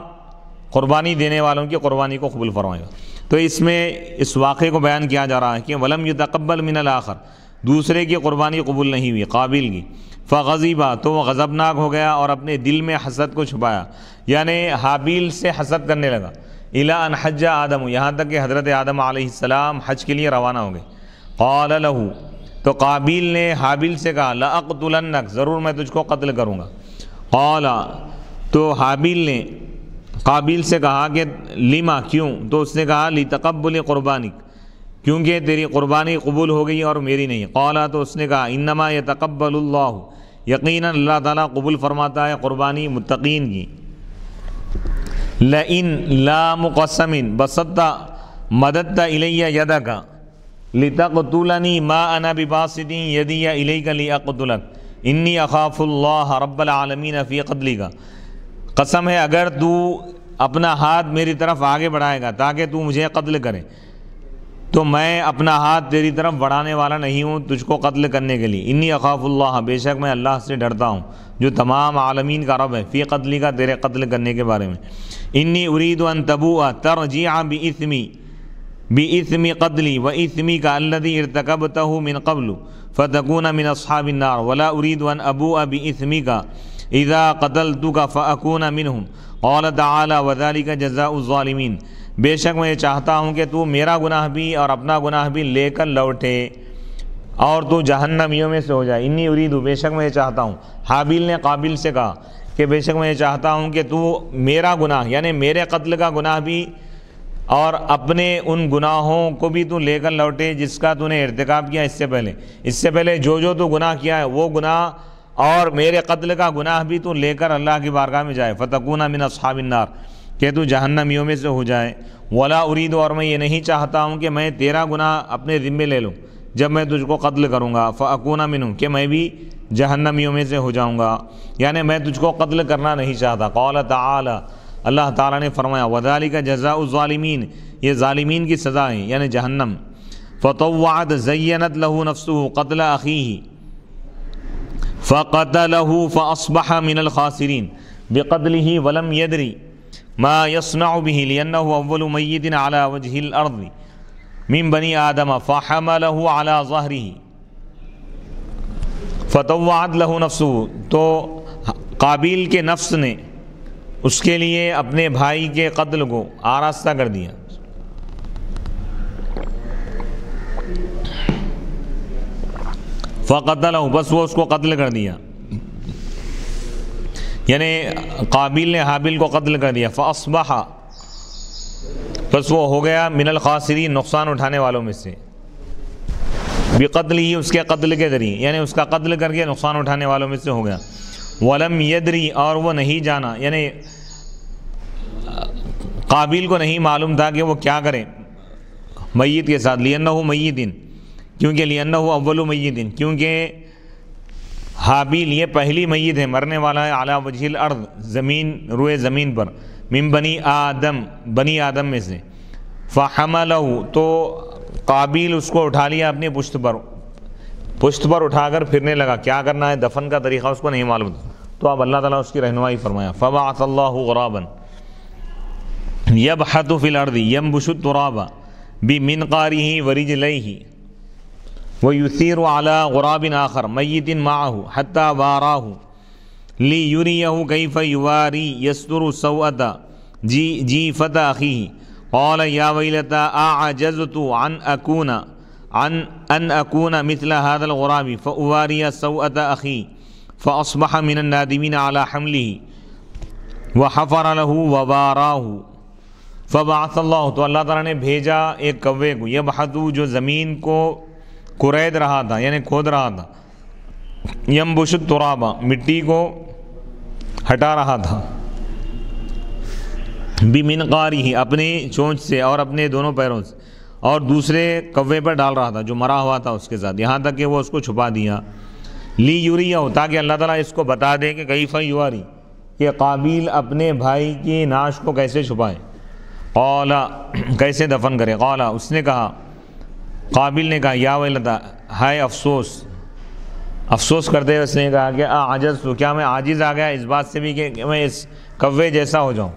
قربانی دینے والوں کی قربانی کو قبول فرمائے گا۔ تو اس میں اس واقعے کو بیان کیا جا رہا ہے کہ وَلَمْ يُتَقَبَّلْ مِنَ الْآخَرِ دوسرے کی قربانی قبول نہیں ہوئی، قابل کی، فَغَضِبَ تو وہ غضبناک ہو گیا اور اپنے دل میں حسد کو چھپایا، یعنی حابیل سے حسد کرنے لگا۔ إِلَىٰ أَنْ حَجَّ آدم یہاں تک کہ حضرت آدم علیہ السلام حج کے لیے روانہ ہو گئے۔ قَالَ لَهُ تو قابیل نے حابیل سے کہا لَأَقْتُلَنَّكَ ضرور میں تجھ کو قتل کروں گا۔ قَالَ تو حابیل نے قابیل سے کہا کہ لما کیوں؟ تو اس نے کہا لِتَقَبُّلِ قُرْبَانِكَ کیونکہ تیری قربانی قبول ہو گئی اور میری نہیں۔ قال تو اس نے کہا انما يتقبل اللہ یقیناً اللہ تعالیٰ قبول فرماتا ہے قربانی متقین کی۔ لئن لا مقسم بسطت مددت الی یدک لتقتلنی ما انا بباسط یدی الیک لاقتلک انی اخاف اللہ رب العالمین فی قتلک قسم ہے اگر تو اپنا ہاتھ میری طرف آگے بڑھائے گا تاکہ تو مجھے قتل کرے تو میں اپنا ہاتھ تیری طرف بڑھانے والا نہیں ہوں تجھ کو قتل کرنے کے لیے۔ انی اخاف اللہ بے شک میں اللہ سے ڈرتا ہوں جو تمام عالمین کا رب ہے، فی قتلی کا تیرے قتل کرنے کے بارے میں۔ انی ارید ان تبوء ترجع بإثم قتلی وإثمک الذی ارتکبتہ من قبل فتکون من اصحاب النار ولا ارید ان ابوء بإثمک اذا قتلتک فاکون منہم قال تعالی وذلک جزاء الظالمین بے شک میں یہ چاہتا ہوں کہ تو میرا گناہ بھی اور اپنا گناہ بھی لے کر لوٹے اور تو جہنمیوں میں سے ہو جائے۔ انی ارید بے شک میں یہ چاہتا ہوں، حابیل نے قابیل سے کہا کہ بے شک میں یہ چاہتا ہوں کہ تو میرا گناہ یعنی میرے قتل کا گناہ بھی اور اپنے ان گناہوں کو بھی تو لے کر لوٹے جس کا تو نے ارتکاب کیا اس سے پہلے جو تو گناہ کیا ہے وہ گناہ اور میرے قتل کا گناہ بھی تو لے کر اللہ کی بارگاہ میں جائے۔ فتکون من اصحاب النار کہ تو جہنمیوں میں سے ہو جائے۔ ولا ارید اور میں یہ نہیں چاہتا ہوں کہ میں تیرا گناہ اپنے ذمے لے لوں جب میں تجھ کو قتل کروں گا، فاکون منہم کہ میں بھی جہنمیوں میں سے ہو جاؤں گا، یعنی میں تجھ کو قتل کرنا نہیں چاہتا۔ قال تعالی اللہ تعالیٰ نے فرمایا وذالک جزاء الظالمین یہ ظالمین کی سزا ہے یعنی جہنم۔ فطوعت زینت له نفسه قتل اخیہ فقتله فاصبح من الخاسرین بقتله ولم يدری ما يصنع به لأنه أول ميت على وجه الأرض من بني آدم فحمله على ظهره فطوعت له نفسه تو قابیل کے نفس نے اس کے لیے اپنے بھائی کے قتل کو آراستہ کر دیا۔ فقتله بس وہ اس کو قتل کر دیا، یعنی قابیل نے حابیل کو قتل کر دیا۔ فاصبح بس وہ ہو گیا من الخاسرین نقصان اٹھانے والوں میں سے، بقتل ہی اس کے قتل کے ذریعے یعنی اس کا قتل کر کے نقصان اٹھانے والوں میں سے ہو گیا۔ ولم یدری اور وہ نہیں جانا یعنی قابیل کو نہیں معلوم تھا کہ وہ کیا کرے میت کے ساتھ، لأنہ میت کیونکہ لأنہ اول میت کیونکہ حابیل یہ پہلی میت ہے مرنے والا ہے علی وجہ الارض زمین روئے زمین پر، من بنی آدم، بنی آدم میں سے، فحملہ تو قابیل اس کو اٹھا لیا اپنی پشت پر اٹھا کر پھرنے لگا. کیا کرنا ہے، دفن کا طریقہ اس کو نہیں معلوم تھا، تو اب اللہ تعالیٰ اس کی رہنمائی فرمایا. فبعث اللہ غرابا یبحث فی الارض ینبش التراب بمنقارہ ورجلیہ ویثیر علی غراب آخر میت معہ حتی واراہ لیریہ کیف یواری یستر سوءۃ جیفۃ اخیہ قال یا ویلتى اعجزت ان اکون مثل هذا الغراب فاواری سوءۃ اخی فاصبح من النادمین علی حملہ وحفر له وواراہ. فبعث اللہ تو اللہ تعالیٰ نے بھیجا ایک کوے کو، یبحث جو زمین کو کرید رہا تھا یعنی کھود رہا تھا، ینبش التراب مٹی کو ہٹا رہا تھا، بمنقارہ اپنی چونچ سے اور اپنے دونوں پیروں سے، اور دوسرے کوے پر ڈال رہا تھا جو مرا ہوا تھا اس کے ساتھ، یہاں تک کہ وہ اس کو چھپا دیا. لی یوریہ تاکہ اللہ تعالیٰ اس کو بتا دے کہ کیف یواری کہ قابیل اپنے بھائی کی ناش کو کیسے چھپائے، قال کیسے دفن کرے. قال اس نے کہا، قابل نے کہا یا ویلتا ہائے افسوس کرتے ہوئے اس نے کہا کہ اعجزت کیا میں عاجز آ گیا اس بات سے بھی کہ میں اس کوے جیسا ہو جاؤں،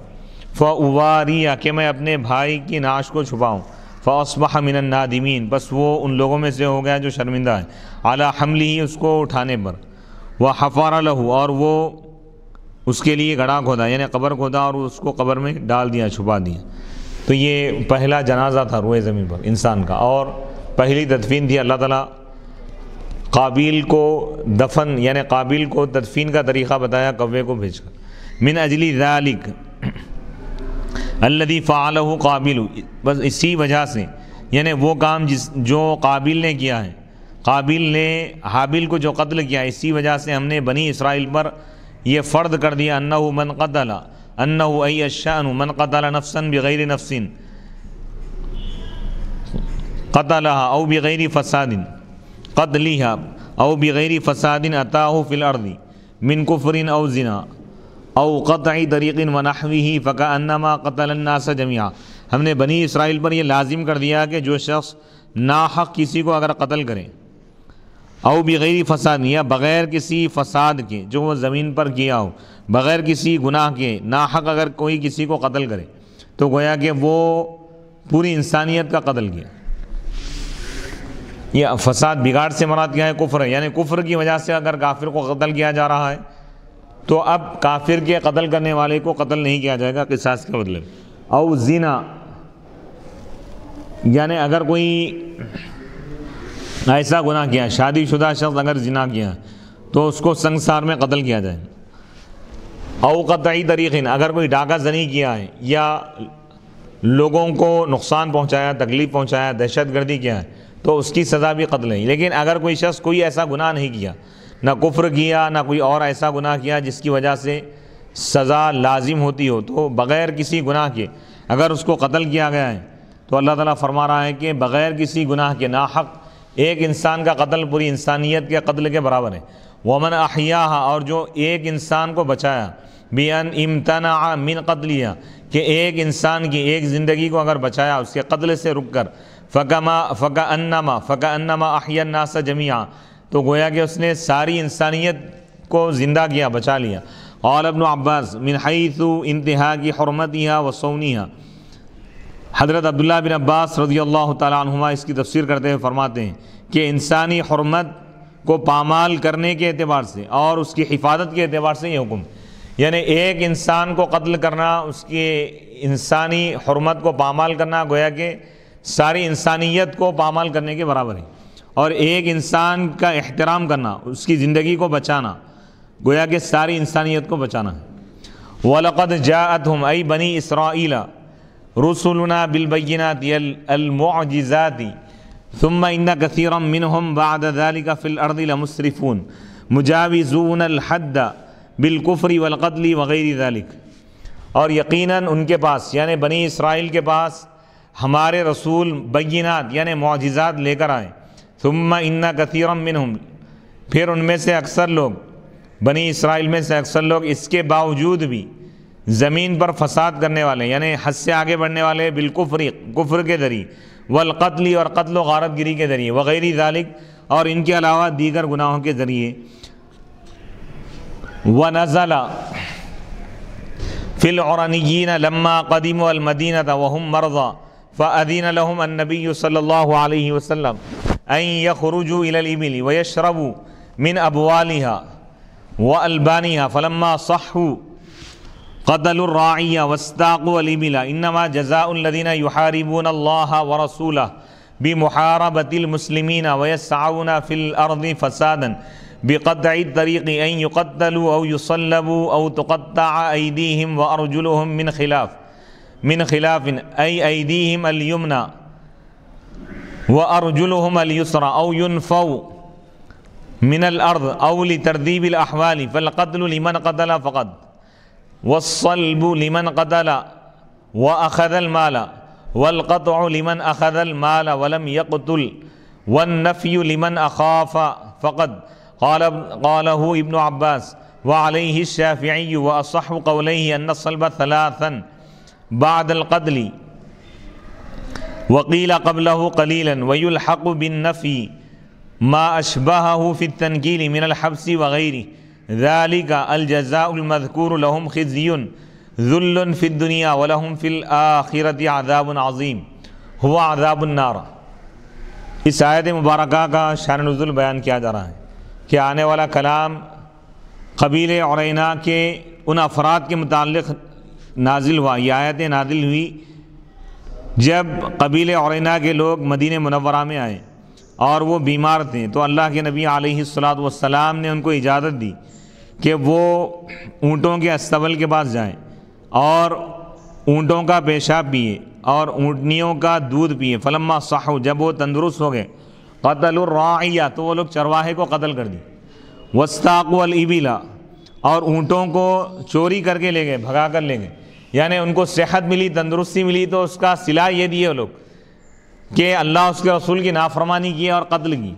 فاواری کہ میں اپنے بھائی کی ناش کو چھپاؤں، فاصبح من النادمین بس وہ ان لوگوں میں سے ہو گیا جو شرمندہ ہے، علی حملہ اس کو اٹھانے پر، وحفر لہ اور وہ اس کے لیے گڑھا کھودا یعنی قبر کھودا اور اس کو قبر میں ڈال دیا، چھپا دیا. تو یہ پہلا جنازہ تھا روئے زمین پر انسان کا، اور پہلی تدفین تھی. اللہ تعالیٰ قابیل کو دفن یعنی قابیل کو تدفین کا طریقہ بتایا کوے کو بھیج کر. من اجل ذالک الذی فعلہ قابل بس اسی وجہ سے یعنی وہ کام جو قابیل نے کیا ہے، قابیل نے حابیل کو جو قتل کیا، اسی وجہ سے ہم نے بنی اسرائیل پر یہ فرض کر دیا انہ من قتل انہ ای الشأن من قتل نفسا بغیر نفس قتلها او بغیر فساد قتلها او بغیر فساد اتاہ فی الارض من کفر او زنا او قطع طریق ونحوہ فکأنما قتل الناس جميعا. ہم نے بنی اسرائیل پر یہ لازم کر دیا کہ جو شخص ناحق کسی کو اگر قتل کرے، او بغیر فساد یا بغیر کسی فساد کے جو وہ زمین پر کیا ہو، بغیر کسی گناہ کے ناحق اگر کوئی کسی کو قتل کرے تو گویا کہ وہ پوری انسانیت کا قتل کیا. یہ فساد بگاڑ سے مراد کیا ہے؟ کفر ہے، یعنی کفر کی وجہ سے اگر کافر کو قتل کیا جا رہا ہے تو اب کافر کے قتل کرنے والے کو قتل نہیں کیا جائے گا قصاص کے بدلے. او زنا یعنی اگر کوئی ایسا گناہ کیا، شادی شدہ شخص اگر زنا کیا تو اس کو سنگسار میں قتل کیا جائے. او قطعی طریقین اگر کوئی ڈاکہ زنی کیا ہے یا لوگوں کو نقصان پہنچایا، تکلیف پہنچایا، دہشت گردی کیا ہے تو اس کی سزا بھی قتل ہے. لیکن اگر کوئی شخص کوئی ایسا گناہ نہیں کیا، نہ کفر کیا نہ کوئی اور ایسا گناہ کیا جس کی وجہ سے سزا لازم ہوتی ہو، تو بغیر کسی گناہ کے اگر اس کو قتل کیا گیا ہے تو اللہ تعالیٰ فرما رہا ہے کہ بغیر کسی گناہ کے ناحق ایک انسان کا قتل پوری انسانیت کے قتل کے برابر ہے. ومن احیاہا اور جو ایک انسان کو بچایا، بِأَنْ امتنع من قتلیہ کہ ایک انسان کی ایک زندگی کو اگر بچایا اس کے قتل سے رک کر، فَكَأَنَّمَا أَحْيَا النَّاسَ جَمِيعًا تو گویا کہ اس نے ساری انسانیت کو زندہ کیا، بچا لیا. قال ابن عباس من حیث انتہاء حرمتها وصونها. حضرت عبداللہ بن عباس رضی اللہ تعالیٰ عنہما اس کی تفسیر کرتے ہوئے فرماتے ہیں کہ انسانی حرمت کو پامال کرنے کے اعتبار سے اور اس کی حفاظت کے اعتبار سے یہ حکم، یعنی ایک انسان کو قتل کرنا، اس کے انسانی حرمت کو پامال کرنا گویا کہ ساری انسانیت کو پامال کرنے کے برابر ہے. اور ایک انسان کا احترام کرنا، اس کی زندگی کو بچانا گویا کہ ساری انسانیت کو بچانا ہے. وَلَقَدْ جَاءَتْهُمْ أَيْ بَنِي إِسْرَائِيلَ رُسُلُنَا بِالْبَيِّنَاتِ الْمُعْجِزَاتِ ثُمَّ إِنَّ كَثِيرًا مِّنْهُمْ بَعْدَ ذَلِكَ فِي الْأَرْضِ لَمُسْرِفُونَ مُجَاوِزُونَ الْحَدَّ بِالْكُفْرِ وَالْقَتْلِ وَغَيْرِ ذَلِكَ. اور یقیناً ان کے پاس یعنی بنی اسرائیل کے پاس ہمارے رسول بینات یعنی معجزات لے کر آئے. ثم ان کثیرا منہم پھر ان میں سے اکثر لوگ، بنی اسرائیل میں سے اکثر لوگ اس کے باوجود بھی زمین پر فساد کرنے والے یعنی حد سے آگے بڑھنے والے، بالکفر، کفر کے ذریعے، والقتل اور قتل و غارت گری کے ذریعے، وغیرہ ذالک اور ان کے علاوہ دیگر گناہوں کے ذریعے۔ ونزل فی العرنیین لما قدموا المدینۃ وهم مرضى فأذن لهم النبی صلی اللہ علیہ وسلم ان یخرجوا الی الابل ویشربوا من ابوالها والبانها فلما صحوا قتلوا الراعی واستاقوا الابل انما جزاء الذین یحاربون اللہ ورسولہ بمحاربة المسلمین ویسعون فی الارض فسادا بقطع الطریق ان یقتلوا او یصلبوا او تقطع ایدیہم وارجلہم من خلاف ای ایدیہم الیمنى وارجلہم الیسرى او ينفوا من الارض او لتردیب الاحوال فالقتل لمن قتل فقد والصلب لمن قتل واخذ المال والقطع لمن اخذ المال ولم يقتل والنفي لمن اخاف فقد قاله ابن عباس وعليه الشافعي واصح قوليه ان الصلب ثلاثا بعد القتل وقيل قبله قليلا ويلحق بالنفي ما اشبهه في التنكيل من الحبس وغيره ذلك الجزاء المذكور لهم خزي ذل في الدنيا ولهم في الآخرة عذاب عظيم هو عذاب النار۔ اس آیت مبارکہ کا شان نزول بیان کیا جا رہا ہے کہ آنے والا کلام قبیل عرینہ کے ان افراد کے متعلق نازل ہوا۔ یہ آیت نازل ہوئی جب قبیل عرینہ کے لوگ مدینہ منورہ میں آئے اور وہ بیمار تھے، تو اللہ کے نبی علیہ الصلاۃ والسلام نے ان کو اجازت دی کہ وہ اونٹوں کے استبل کے پاس جائیں اور اونٹوں کا پیشاب پیئے اور اونٹنیوں کا دودھ پیئے۔ فلما صحوا، جب وہ تندرست ہو گئے، قتلوا الراعی، تو وہ لوگ چرواہے کو قتل کر دی، واستاقوا الابل، اور اونٹوں کو چوری کر کے لے گئے، بھگا کر لے گئے، یعنی ان کو صحت ملی، تندرستی ملی تو اس کا صلہ یہ دیے وہ لوگ کہ اللہ اس کے رسول کی نافرمانی کی اور قتل کی۔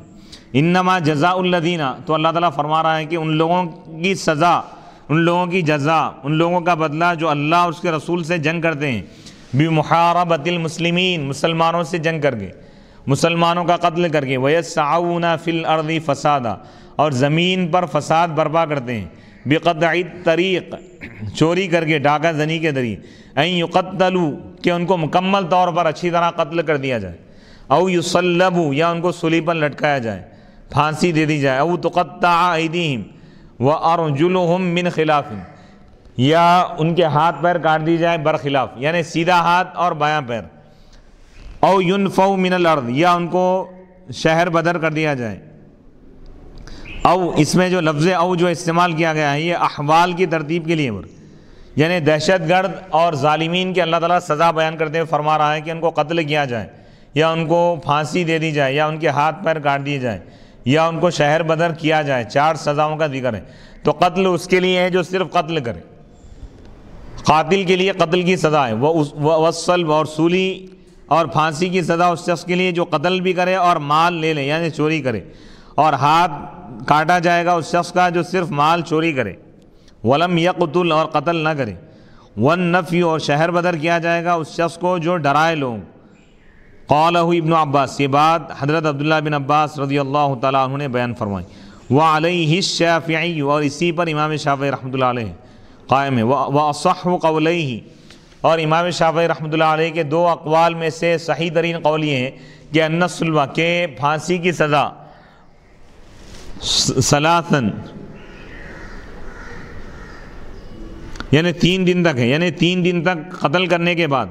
انما جزاء الذین، تو اللہ تعالیٰ فرما رہا ہے کہ ان لوگوں کی سزا، ان لوگوں کی جزا، ان لوگوں کا بدلہ جو اللہ اور اس کے رسول سے جنگ کرتے ہیں، بمحاربۃ المسلمین، مسلمانوں سے جنگ کر کے، مسلمانوں کا قتل کر کے، ویسعون فی الارض فسادا، اور زمین پر فساد برپا کرتے ہیں، بقطع الطریق، چوری کر کے، ڈاکہ زنی کے ذریعے، ان یقتلوا، کہ ان کو مکمل طور پر اچھی طرح قتل کر دیا جائے، او یصلبوا، یا ان کو سولی پر لٹکایا جائے، پھانسی دے دی جائے، او تقطع ایدیہم وارجلہم من خلاف، یا ان کے ہاتھ پیر کاٹ دی جائے برخلاف، یعنی سیدھا ہاتھ اور بایاں پیر، او ینفوا من الارض، یا ان کو شہر بدر کر دیا جائے۔ او، اس میں جو لفظ او جو استعمال کیا گیا ہے یہ احوال کی ترتیب کے لیے، یعنی دہشت گرد اور ظالمین کے اللہ تعالیٰ سزا بیان کرتے ہوئے فرما رہا ہے کہ ان کو قتل کیا جائے، یا ان کو پھانسی دے دی جائے، یا ان کے ہاتھ پیر کاٹ دیے جائے، یا ان کو شہر بدر کیا جائے۔ 4 سزاؤں کا ذکر ہے۔ تو قتل اس کے لیے ہے جو صرف قتل کرے، قاتل کے لیے قتل کی سزا ہے، والصلب، اور سولی اور پھانسی کی سزا اس شخص کے لیے جو قتل بھی کرے اور مال لے لے، یعنی چوری کرے، اور ہاتھ کاٹا جائے گا اس شخص کا جو صرف مال چوری کرے، ولم یقتل، اور قتل نہ کرے، والنفی، اور شہر بدر کیا جائے گا اس شخص کو جو ڈرائے لوگ۔ قالہ ابن عباس، یہ بات حضرت عبداللہ بن عباس رضی اللہ تعالیٰ عنہ نے بیان فرمائی۔ وعلیہ الشافعی، اور اسی پر امام شافعی رحمۃ اللہ علیہ قائم ہے۔ واصح قولیہ، اور امام شافعی رحمۃ اللہ علیہ کے 2 اقوال میں سے صحیح ترین قول یہ ہے کہ ان الصلب، کہ پھانسی کی سزا ثلاثاً، یعنی 3 دن تک ہے، یعنی 3 دن تک قتل کرنے کے بعد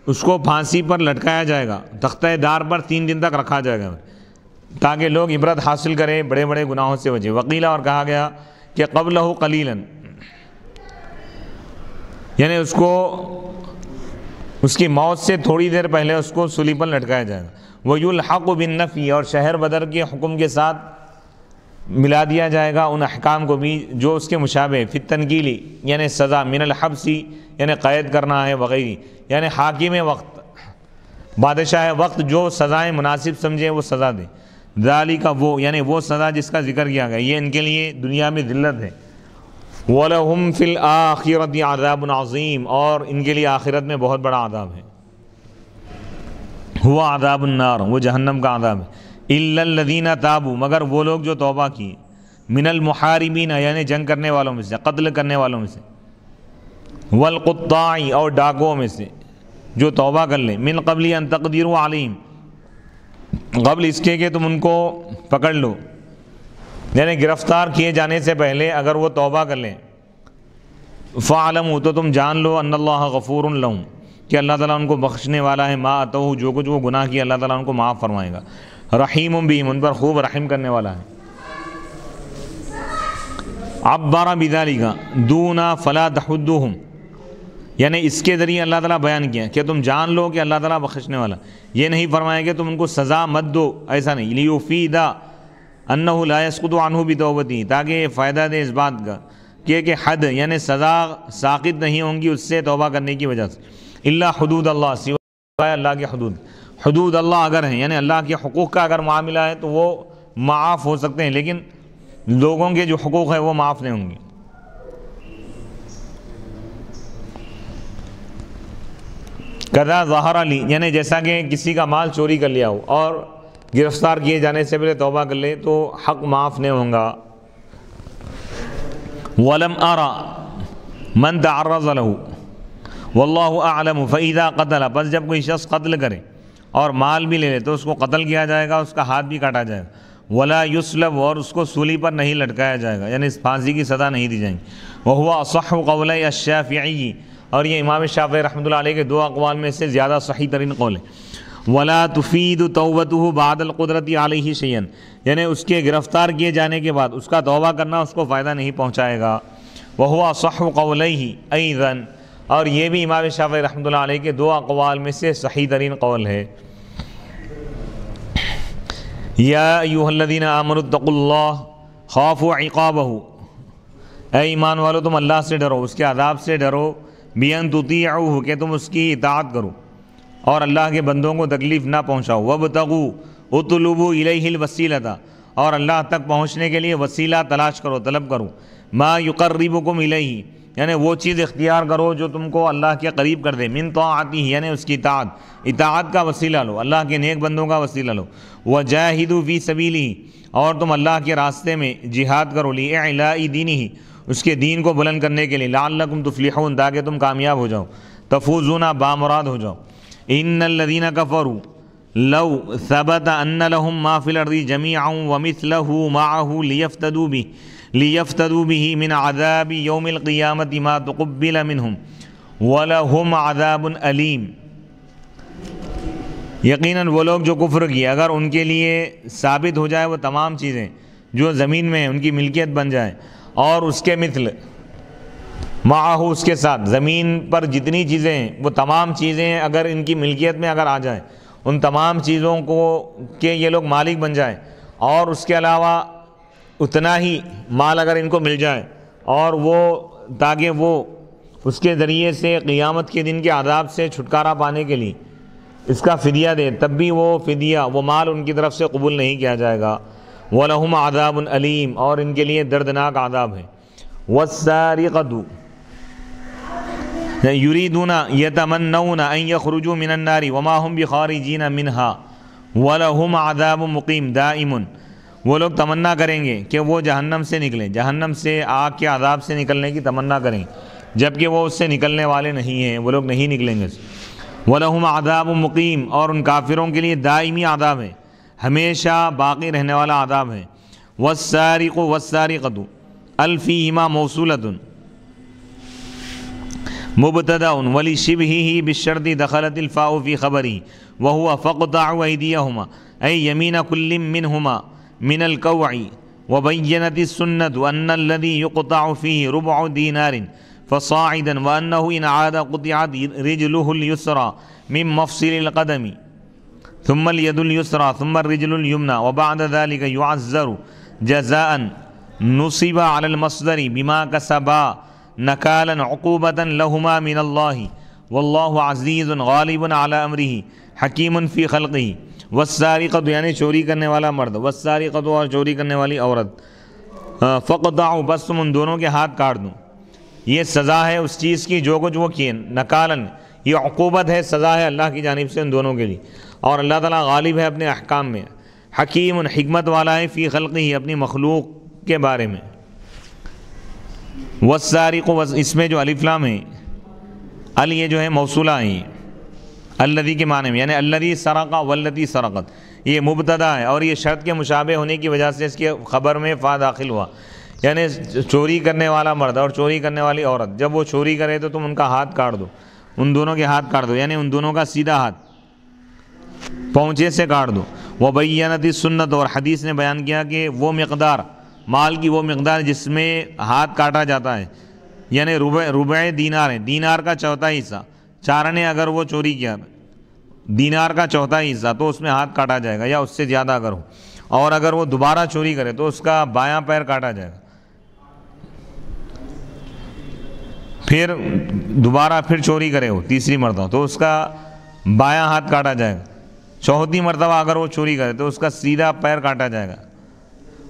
اس کو پھانسی پر لٹکایا جائے گا، تختہ دار پر 3 دن تک رکھا جائے گا تاکہ لوگ عبرت حاصل کریں، بڑے بڑے گناہوں سے بچیں۔ وقیلہ، اور کہا گیا کہ قبلہ قلیلاً، یعنی اس کو اس کی موت سے تھوڑی دیر پہلے اس کو سولی پر لٹکایا جائے گا۔ ویلحق بالنفی، اور شہر بدر کے حکم کے ساتھ ملا دیا جائے گا ان احکام کو بھی جو اس کے مشابہ، فی التنکیلی، یعنی سزا، من الحبسی، یعنی قید کرنا ہے، وغیرہ، یعنی حاکم وقت، بادشاہ وقت جو سزائیں مناسب سمجھے وہ سزا دے۔ ذالک، وہ، یعنی وہ سزا جس کا ذکر کیا گیا، یہ ان کے لیے دنیا میں ذلت ہے، وَلَهُمْ فِي الْآخِرَةِ عَذَابٌ عَظِيمٌ، اور ان کے لیے آخرت میں بہت بڑا عذاب ہے، ہوا عذاب النار، وہ جہنم کا عذاب ہے۔ إِلَّا الَّذِينَ تَابُوا، مگر وہ لوگ جو توبہ کیے، من المحاربین یعنی جنگ کرنے والوں میں سے، قتل کرنے والوں میں سے، والقطاع اور ڈاکوؤں میں سے جو توبہ کر لیں، من قبل ان تقدروا علیہم، قبل اس کے کہ تم ان کو پکڑ لو، یعنی گرفتار کیے جانے سے پہلے اگر وہ توبہ کر لیں، فاعلموا تو تم جان لو، ان اللہ غفور لہم کہ اللہ تعالیٰ ان کو بخشنے والا ہے، ما اتوہ جو کچھ وہ گناہ کیا اللہ تعالیٰ ان کو معاف فرمائے گا، رحیم بہم ان پر خوب رحم کرنے والا ہے۔ عبر بذالک دون فلا تحدوہم، یعنی اس کے ذریعے اللہ تعالیٰ بیان کیا کہ تم جان لو کہ اللہ تعالیٰ بخشنے والا، یہ نہیں فرمایا کہ تم ان کو سزا مت دو، ایسا نہیں، لیفید انہ لا یسقط عنہ بتوبتہ، تاکہ یہ فائدہ دے اس بات کا کہ حد یعنی سزا ساقط نہیں ہوں گی اس سے توبہ کرنے کی وجہ سے، الا حدود اللہ، سوائے اللہ کے حدود، حدود اللہ اگر ہیں یعنی اللہ کے حقوق کا اگر معاملہ ہے تو وہ معاف ہو سکتے ہیں، لیکن لوگوں کے جو حقوق ہیں وہ معاف نہیں ہوں گے۔ کذا ظہر علی، یعنی جیسا کہ کسی کا مال چوری کر لیا ہو اور گرفتار کیے جانے سے پہلے توبہ کر لے تو حق معاف نہیں ہوں گا۔ ولم ارى من تعرض له واللہ اعلم فاذا قتل، بس جب کوئی شخص قتل کرے اور مال بھی لے لے تو اس کو قتل کیا جائے گا، اس کا ہاتھ بھی کاٹا جائے گا، ولا یسلب، اور اس کو سولی پر نہیں لٹکایا جائے گا، یعنی پھانسی کی سزا نہیں دی جائیں گی۔ وهو اصح قولی الشافعی، اور یہ امام شافعی رحمۃ اللہ علیہ کے دو اقوال میں سے زیادہ صحیح ترین قول ہے۔ ولا تفید توبته بعد القدرت علیہ شیئا، یعنی اس کے گرفتار کیے جانے کے بعد اس کا توبہ کرنا اس کو فائدہ نہیں پہنچائے گا۔ وهو اصح قولیہ ایضا، اور یہ بھی امام شافعی رحمۃ اللہ علیہ کے دو اقوال میں سے صحیح ترین قول ہے۔ یا ایھا الذین آمنوا اتقوا اللہ خافوا عقابہ، اے ایمان والو تم اللہ سے ڈرو، اس کے عذاب سے ڈرو، بِأَن تُطِيعُوهُ کہ تم اس کی اطاعت کرو اور اللہ کے بندوں کو تکلیف نہ پہنچاؤ، وَابْتَغُوا اُطْلُبُوا إِلَيْهِ الْوَسِيلَةَ، اور اللہ تک پہنچنے کے لیے وسیلہ تلاش کرو، طلب کرو، مَا يُقَرِّبُكُمْ إِلَيْهِ، یعنی وہ چیز اختیار کرو جو تم کو اللہ کے قریب کر دے، مِن طاعتہ یعنی اس کی اطاعت کا وسیلہ لو، اللہ کے نیک بندوں کا وسیلہ لو، وَجَاهِدُوا فِي سَبِيلِهِ، اور تم اللہ کے راستے میں جہاد کرو، لِإِعْلَاءِ دِينِهِ اس کے دین کو بلند کرنے کے لیے، لعلکم تفلحون تاکہ تم کامیاب ہو جاؤ، تفوزون بامراد ہو جاؤ۔ ان الذین کفروا لو ثبت ان لهم ما فی الارض جميعا ومثله معه لیفتدوا به من عذاب یوم القیامة ما تقبل منهم ولهم عذاب علیم، یقیناً وہ لوگ جو کفر کیے اگر ان کے لیے ثابت ہو جائے وہ تمام چیزیں جو زمین میں ہیں ان کی ملکیت بن جائیں، اور اس کے مثل معاہو اس کے ساتھ زمین پر جتنی چیزیں ہیں وہ تمام چیزیں اگر ان کی ملکیت میں اگر آ جائیں، ان تمام چیزوں کو کہ یہ لوگ مالک بن جائیں، اور اس کے علاوہ اتنا ہی مال اگر ان کو مل جائے، اور وہ تاکہ وہ اس کے ذریعے سے قیامت کے دن کے عذاب سے چھٹکارا پانے کے لیے اس کا فدیہ دے، تب بھی وہ فدیہ وہ مال ان کی طرف سے قبول نہیں کیا جائے گا۔ وَلَهُمْ عَذَابٌ أَلِيمٌ، اور ان کے لیے دردناک عذاب ہے۔ وَالسَّارِقَةُ يُرِيدُونَ يَتَمَنَّوْنَ أَن يَخْرُجُوا مِنَ النَّارِ وَمَا هُمْ بِخَارِجِينَ مِنْهَا وَلَهُمْ عَذَابٌ مُقِيمٌ دَائِمٌ، وہ لوگ تمنا کریں گے کہ وہ جہنم سے نکلیں، جہنم سے آگ کے عذاب سے نکلنے کی تمنا کریں، جبکہ وہ اس سے نکلنے والے نہیں ہیں، وہ لوگ نہیں نکلیں گے۔ وَلَهُمْ عَذَابٌ مُقِيمٌ، اور ان کافروں کے لیے دائمی عذاب ہے، ہمیشہ باقی رہنے والا عذاب ہے۔ وَالسَّارِقُ وَالسَّارِقَةُ الفیہما موصولۃ مبتدأ ولشبہہ بالشرط دخلت الفاء فی خبرہ وہو فاقطعوا ایدیہما ای یمین کل منہما من الکوع، وبینت السنۃ ان الذی یقطع فیہ ربع دینار فصاعدا وانہ ان عاد قطعت رجلہ اليسرى من مفصل القدم ثم اليد اليسرى ثم الرجل اليمنى وبعد ذلك يعذر جزاء نصب على المصدر بما كسبا نكالا عقوبة لهما من الله والله عزيز غالب على امره حکیم فی خلقه۔ والسارقۃ یعنی چوری کرنے والا مرد، والسارقۃ اور چوری کرنے والی عورت، فقطعوا بس تم ان دونوں کے ہاتھ کاٹ دو. یہ سزا ہے اس چیز کی جو کچھ وہ کیے. نکالن یہ عقوبت ہے, سزا ہے اللہ کی جانب سے ان دونوں کے لیے. اور اللہ تعالیٰ غالب ہے اپنے احکام میں, حکیم حکمت والا ہے فی خلقہ اپنی مخلوق کے بارے میں. والسارق اس میں جو الف لام ہے, ال یہ جو ہے موصولہ ہیں الذی کے معنی میں, یعنی الذی سرق واللتی سرقت, یہ مبتدا ہے اور یہ شرط کے مشابہ ہونے کی وجہ سے اس کے خبر میں فا داخل ہوا. یعنی چوری کرنے والا مرد اور چوری کرنے والی عورت جب وہ چوری کرے تو تم ان کا ہاتھ کاٹ دو, ان دونوں کے ہاتھ کاٹ دو, یعنی ان دونوں کا سیدھا ہاتھ پہنچے سے کاٹ دو. وبینت السنت اور حدیث نے بیان کیا کہ وہ مقدار مال کی وہ مقدار جس میں ہاتھ کاٹا جاتا ہے, یعنی ربع دینار ہے, دینار کا چوتھائی حصہ, چار نے اگر وہ چوری کیا دینار کا چوتھائی حصہ تو اس میں ہاتھ کاٹا جائے گا یا اس سے زیادہ اگر ہو. اور اگر وہ دوبارہ چوری کرے تو اس کا بایاں پیر کاٹا جائے گا, پھر دوبارہ پھر چوری کرے وہ تیسری مرتبہ تو اس کا بایاں ہاتھ کاٹا جائے گا. چوتھی مرتبہ اگر وہ چوری کرے تو اس کا سیدھا پیر کاٹا جائے گا.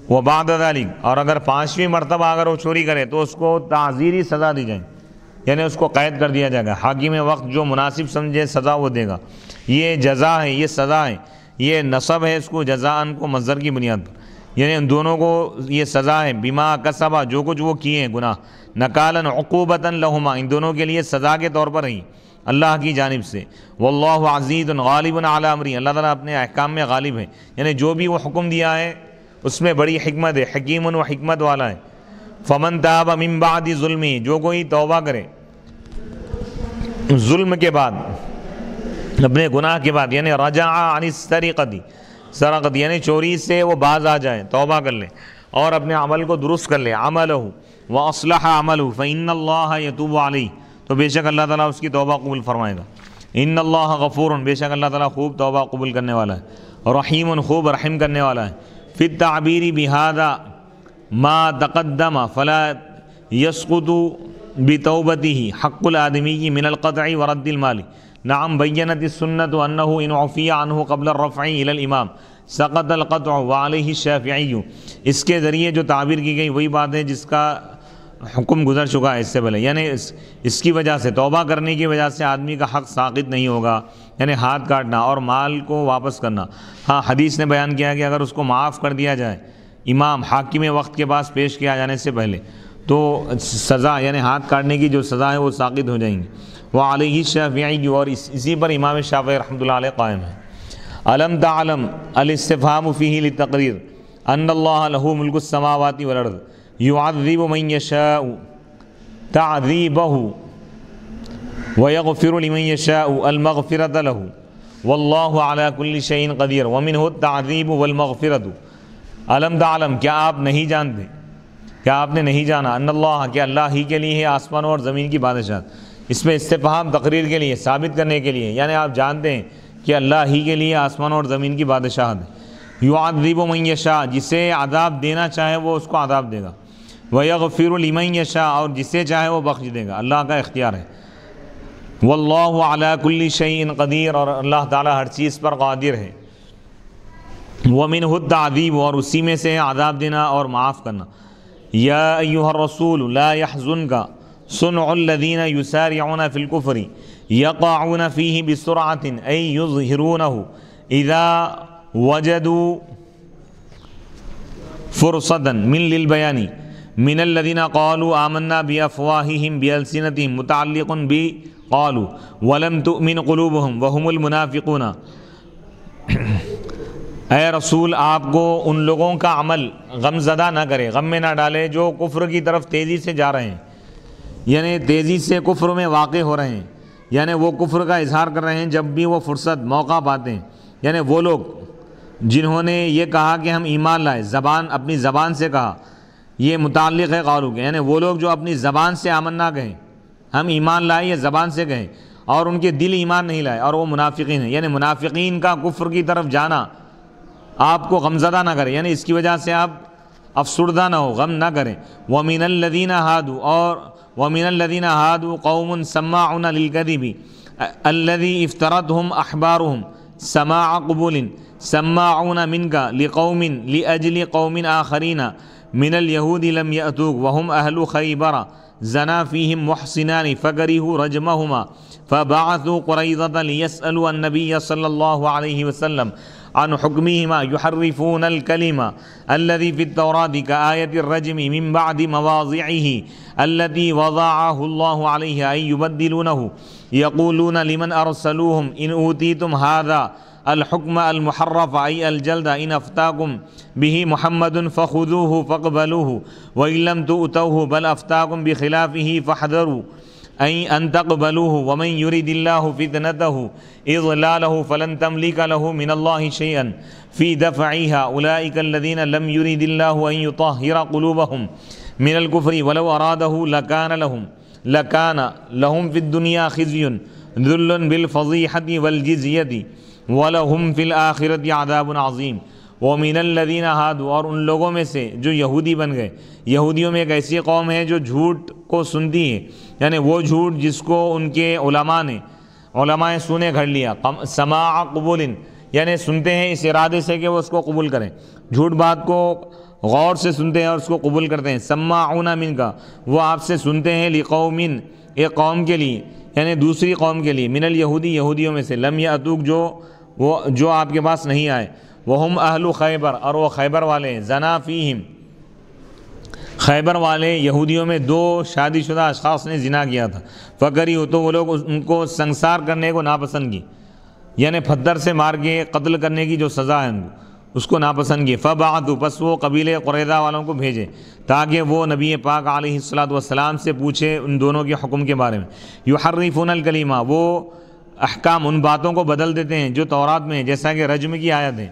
وہ بعد ذالک اور اگر پانچویں مرتبہ اگر وہ چوری کرے تو اس کو تعزیری سزا دی جائے, یعنی اس کو قید کر دیا جائے گا. حاکم وقت جو مناسب سمجھے سزا وہ دے گا. یہ جزا ہے, یہ سزا ہے, یہ نصب ہے اس کو جزاءً کو مصدر کی بنیاد پر, یعنی ان دونوں کو یہ سزا ہے. بما کسبا جو کچھ وہ کیے ہیں گناہ, نکالاً عقوبتاً لہما ان دونوں کے لیے سزا کے طور پر ہی اللہ کی جانب سے. واللہ عزیز غالب علی امری اللہ تعالیٰ اپنے احکام میں غالب ہے, یعنی جو بھی وہ حکم دیا ہے اس میں بڑی حکمت ہے, حکیم و حکمت والا ہے. فمن تاب من بعد ظلمی جو کوئی توبہ کرے ظلم کے بعد اپنے گناہ کے بعد, یعنی رجع عن السرقۃ سرقت یعنی چوری سے وہ باز آ جائے, توبہ کر لے اور اپنے عمل کو درست کر لے. عملہ واصلح عملہ فإن اللہ یتوب علیہ تو بے شک اللہ تعالیٰ اس کی توبہ قبول فرمائے گا. ان اللہ غفور بے شک اللہ تعالیٰ خوب توبہ قبول کرنے والا ہے, رحیم خوب رحم کرنے والا ہے. فی التعبیر بہذا ما تقدم فلا یسقط بتوبته حق الآدمی من القطع ورد المال. نعم بینت السنت انہ ان عفی عنہ قبل الرفع الى الامام سقط القطع وعلیہ الشافعی. اس کے ذریعے جو تعبیر کی گئی وہی بات ہے جس کا حکم گزر چکا ہے اس سے پہلے, یعنی اس کی وجہ سے توبہ کرنے کی وجہ سے آدمی کا حق ساقط نہیں ہوگا, یعنی ہاتھ کاٹنا اور مال کو واپس کرنا. ہاں حدیث نے بیان کیا کہ اگر اس کو معاف کر دیا جائے امام حاکم وقت کے پاس پیش کیا جانے سے پہلے تو سزا یعنی ہاتھ کاٹنے کی جو سزا ہے وہ ساقط ہو جائیں گی. وعلیہ الشافعی اور اسی پر امام شافعی رحمۃ اللہ علیہ قائم ہے. الم تعلم الاستفہام فیہ للتقریر ان اللہ لہ ملک السماوات والارض يعذب من يشاء تعذيبه ويغفر لمن يشاء المغفرة له والله على كل شيء قدير ومنه التعذيب والمغفرة. الم تعلم کیا آپ نہیں جانتے, کیا آپ نے نہیں جانا ان اللہ کہ اللہ ہی کے لیے ہے آسمانوں اور زمین کی بادشاہت. اس میں استفہام تقریر کے لیے ثابت کرنے کے لیے, یعنی آپ جانتے ہیں کہ اللہ ہی کے لیے آسمانوں اور زمین کی بادشاہت ہے. يعذب من يشاء جسے عذاب دینا چاہے وہ اس کو عذاب دے گا. وَيَغْفِرُ لِمَن يَشَاءُ اور جسے چاہے وہ بخش دے گا, اللہ کا اختیار ہے. وَاللَّهُ عَلَى كُلِّ شَيْءٍ قدیر اور اللہ تعالیٰ ہر چیز پر قادر ہے. وَمِنْهُ التَّعْذِيبُ اور اسی میں سے عذاب دینا اور معاف کرنا. یا ایھا الرسول لا يحزنك صنع الذين يسارعون في الكفر يقعون فيه بسرعة أي يظهرونه إذا وجدوا فرصة من للبيان من الذين قالوا آمنا بأفواههم بألسنتهم متعلق بقالوا ولم تؤمن قلوبهم وهم المنافقون. اے رسول آپ کو ان لوگوں کا عمل غم زدہ نہ کرے, غم میں نہ ڈالے جو کفر کی طرف تیزی سے جا رہے ہیں, یعنی تیزی سے کفر میں واقع ہو رہے ہیں, یعنی وہ کفر کا اظہار کر رہے ہیں جب بھی وہ فرصت موقع پاتے ہیں. یعنی وہ لوگ جنہوں نے یہ کہا کہ ہم ایمان لائے, اپنی زبان سے کہا, یہ متعلق ہے قالو کے, یعنی وہ لوگ جو اپنی زبان سے آمنا کہیں ہم ایمان لائے یہ زبان سے کہیں اور ان کے دل ایمان نہیں لائے اور وہ منافقین ہیں. یعنی منافقین کا کفر کی طرف جانا آپ کو غمزدہ نہ کرے, یعنی اس کی وجہ سے آپ افسردہ نہ ہو, غم نہ کریں. وَمِنَ الَّذِينَ هَادُوا اور وَمِنَ الَّذِينَ هَادُوا قَوْمٌ سَمَّاعُونَ لِلْكَذِبِ الَّذِي افْتَرَتْهُمْ أَحْبَارُهُمْ سَمَاعَ قُبُولٍ سَمَّاعُونَ مِنْكَ لِقَوْمٍ لِأَجْلِ قَوْمٍ آخَرِينَ من اليهود لم يأتوك وهم أهل خيبر زنا فيهم محصنان فكرهوا رجمهما فبعثوا قريظة ليسألوا النبي صلى الله عليه وسلم عن حكمهما يحرفون الكلمة الذي في التوراة كآية الرجم من بعد مواضعه التي وضعه الله عليه أن يبدلونه يقولون لمن أرسلوهم إن أوتيتم هذا الحكم المحرف أي الجلد إن أفتاكم به محمد فخذوه فاقبلوه وإن لم تؤتوه بل أفتاكم بخلافه فاحذروا أي أن تقبلوه ومن يريد الله فتنته إضلاله فلن تملك له من الله شيئا في دفعها أولئك الذين لم يريد الله أن يطهر قلوبهم من الكفر ولو أراده لكان لهم في الدنيا خزي ذل بالفضيحة والجزية وَلَهُمْ فِي الْآخِرَةِ عَذَابٌ عَظِيمٌ وَمِنَ الَّذِينَ هَادُوا اور ان لوگوں میں سے جو یہودی بن گئے. یہودیوں میں ایک ایسی قوم ہے جو جھوٹ کو سنتی ہے، یعنی وہ جھوٹ جس کو ان کے علماء سنے گھڑ لیا. سماع قبول یعنی سنتے ہیں اس ارادے سے کہ وہ اس کو قبول کریں، جھوٹ بات کو غور سے سنتے ہیں اور اس کو قبول کرتے ہیں. سماعون من کا وہ آپ سے سنتے ہیں لقوم ایک قوم کے لیے یعنی دوسری قوم کے لیے. من الیہودی یہودیوں میں سے لم یاتوک جو آپ کے پاس نہیں آئے. وہم اہل خیبر اور وہ خیبر والے ہیں. زنا فیہم خیبر والے یہودیوں میں 2 شادی شدہ اشخاص نے زنا کیا تھا. فکری ہو تو وہ لوگ ان کو سنسار کرنے کو ناپسند کی، یعنی پتھر سے مار کے قتل کرنے کی جو سزا ہے ان کو اس کو ناپسند کی. فبعثوا پس وہ قبیلے قریظہ والوں کو بھیجے تاکہ وہ نبی پاک علیہ السلام سے پوچھے ان دونوں کے حکم کے بارے میں. یحرفون الکلمہ وہ احکام ان باتوں کو بدل دیتے ہیں جو تورات میں ہیں، جیسا کہ رجم کی آیت ہے.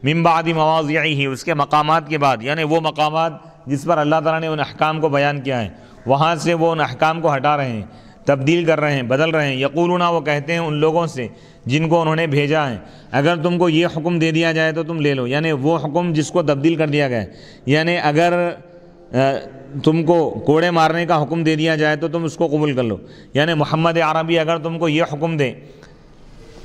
من بعد مواضعہ اس کے مقامات کے بعد، یعنی وہ مقامات جس پر اللہ تعالیٰ نے ان احکام کو بیان کیا ہے وہاں سے وہ ان احکام کو ہٹا رہے ہیں، تبدیل کر رہے ہیں، بدل رہے ہیں. یقولون وہ کہتے ہیں ان لوگوں سے جن کو انہوں نے بھیجا ہے اگر تم کو یہ حکم دے دیا جائے تو تم لے لو، یعنی وہ حکم جس کو تبدیل کر دیا گیا ہے. یعنی اگر تم کو کوڑے مارنے کا حکم دے دیا جائے تو تم اس کو قبول کر لو. یعنی محمد عربی اگر تم کو یہ حکم دے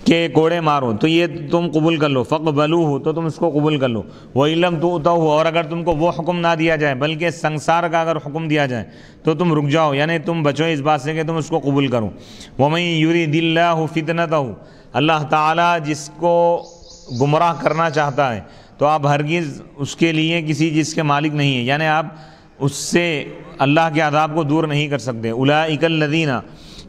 کہ کوڑے مارو تو یہ تم قبول کر لو. فقبلوہ تو تم اس کو قبول کر لو. وَإِن لَّمْ تُؤْتَوْهُ اور اگر تم کو وہ حکم نہ دیا جائے بلکہ سنسار کا اگر حکم دیا جائے تو تم رک جاؤ، یعنی تم بچو اس بات سے کہ تم اس کو قبول کرو. وَمَن يُرِدِ اللَّهُ فِتْنَتَهُ اللہ تعالیٰ جس کو گمراہ کرنا چاہتا ہے تو آپ ہرگز اس کے لیے کسی چیز کے مالک نہیں ہیں، یعنی آپ اس سے اللہ کے عذاب کو دور نہیں کر سکتے. اولئک الذین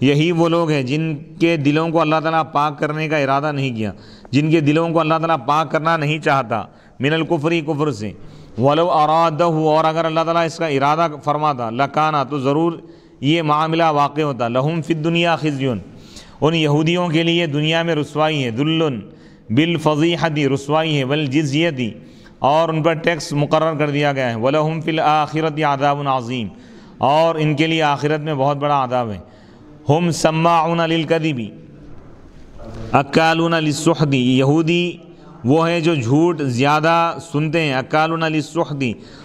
یہی وہ لوگ ہیں جن کے دلوں کو اللہ تعالیٰ پاک کرنے کا ارادہ نہیں کیا، جن کے دلوں کو اللہ تعالیٰ پاک کرنا نہیں چاہتا. من الکفر کفر سے. ولو ارادہ اور اگر اللہ تعالیٰ اس کا ارادہ فرماتا لکانا تو ضرور یہ معاملہ واقع ہوتا. لہم فی الدنیا خزی ان یہودیوں کے لیے دنیا میں رسوائی ہے. ذل بالفضیحۃ رسوائی ہے. والجزیۃ اور ان پر ٹیکس مقرر کر دیا گیا ہے. ولہم فی الآخرۃ عذاب عظیم اور ان کے لیے آخرت میں بہت بڑا عذاب ہے. ہم سماعون للکذب اکالون للسحت یہودی وہ ہیں جو جھوٹ زیادہ سنتے ہیں. اکالون للسحت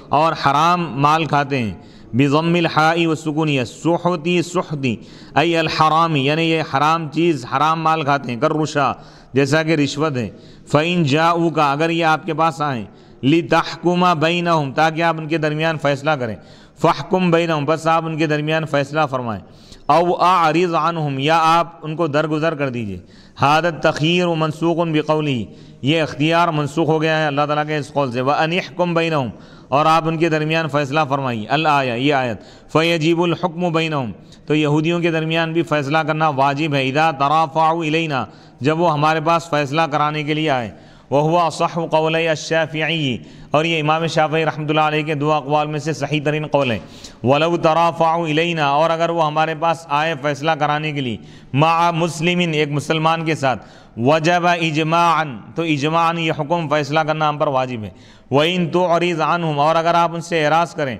اور حرام مال کھاتے ہیں. بضم الحاء والسکون سحتی سحتی ای الحرامی یعنی یہ حرام چیز حرام مال کھاتے ہیں. کررشا جیسا کہ رشوت ہے. فإن جاؤک اگر یہ آپ کے پاس آئیں لتحکم بینہم تاکہ آپ ان کے درمیان فیصلہ کریں. فاحکم بینہم بس آپ ان کے درمیان فیصلہ فرمائیں. او اعرض عنہم یا آپ ان کو درگزر کر دیجئے. ھذا التخییر منسوخ بقولہ یہ اختیار منسوخ ہو گیا ہے اللہ تعالیٰ کے اس قول سے. وان احکم بینہم اور آپ ان کے درمیان فیصلہ فرمائیے. الآیہ یہ آیت. فیجب الحکم بینہم تو یہودیوں کے درمیان بھی فیصلہ کرنا واجب ہے. اذا ترافعوا الینا جب وہ ہمارے پاس فیصلہ کرانے کے لیے آئے. وہو اصح قولی الشافعی اور یہ امام شافعی رحمۃ اللہ علیہ کے 2 اقوال میں سے صحیح ترین قول ہے. ولو ترافعوا الینا اور اگر وہ ہمارے پاس آئے فیصلہ کرانے کے لیے مع مسلم ایک مسلمان کے ساتھ وجب اجماعا تو اجماعا یہ حکم فیصلہ کرنا ہم پر واجب ہے. وَإِن تُعْرِضْ عَنْهُمْ اور اگر آپ ان سے اعراض کریں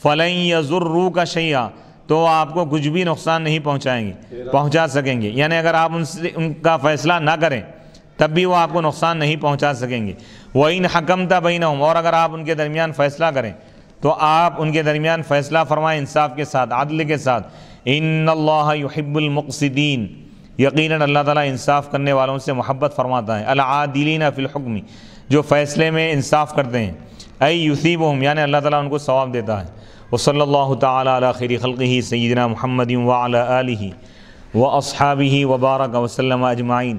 فَلَن يَضُرُّوكَ شَيْئًا تو آپ کو کچھ بھی نقصان نہیں پہنچا سکیں گے. یعنی اگر آپ ان کا فیصلہ نہ کریں تب بھی وہ آپ کو نقصان نہیں پہنچا سکیں گے. وَإِنْ حَكَمْتَ بَيْنَهُمْ اور اگر آپ ان کے درمیان فیصلہ کریں تو آپ ان کے درمیان فیصلہ فرمائیں انصاف کے ساتھ عدل کے ساتھ. إِنَّ اللَّهَ يُحِبُّ الْمُقْسِطِينَ یقیناً اللہ تعالیٰ انصاف کرنے والوں سے محبت فرماتا ہے. العادلین فی الحکم جو فیصلے میں انصاف کرتے ہیں. ای یثیبہم یعنی اللہ تعالیٰ ان کو ثواب دیتا ہے۔ وصلی اللہ تعالی علی خیر خلقہ سیدنا محمد وعلی آلہ واصحابہ وبارک وسلم اجمعین۔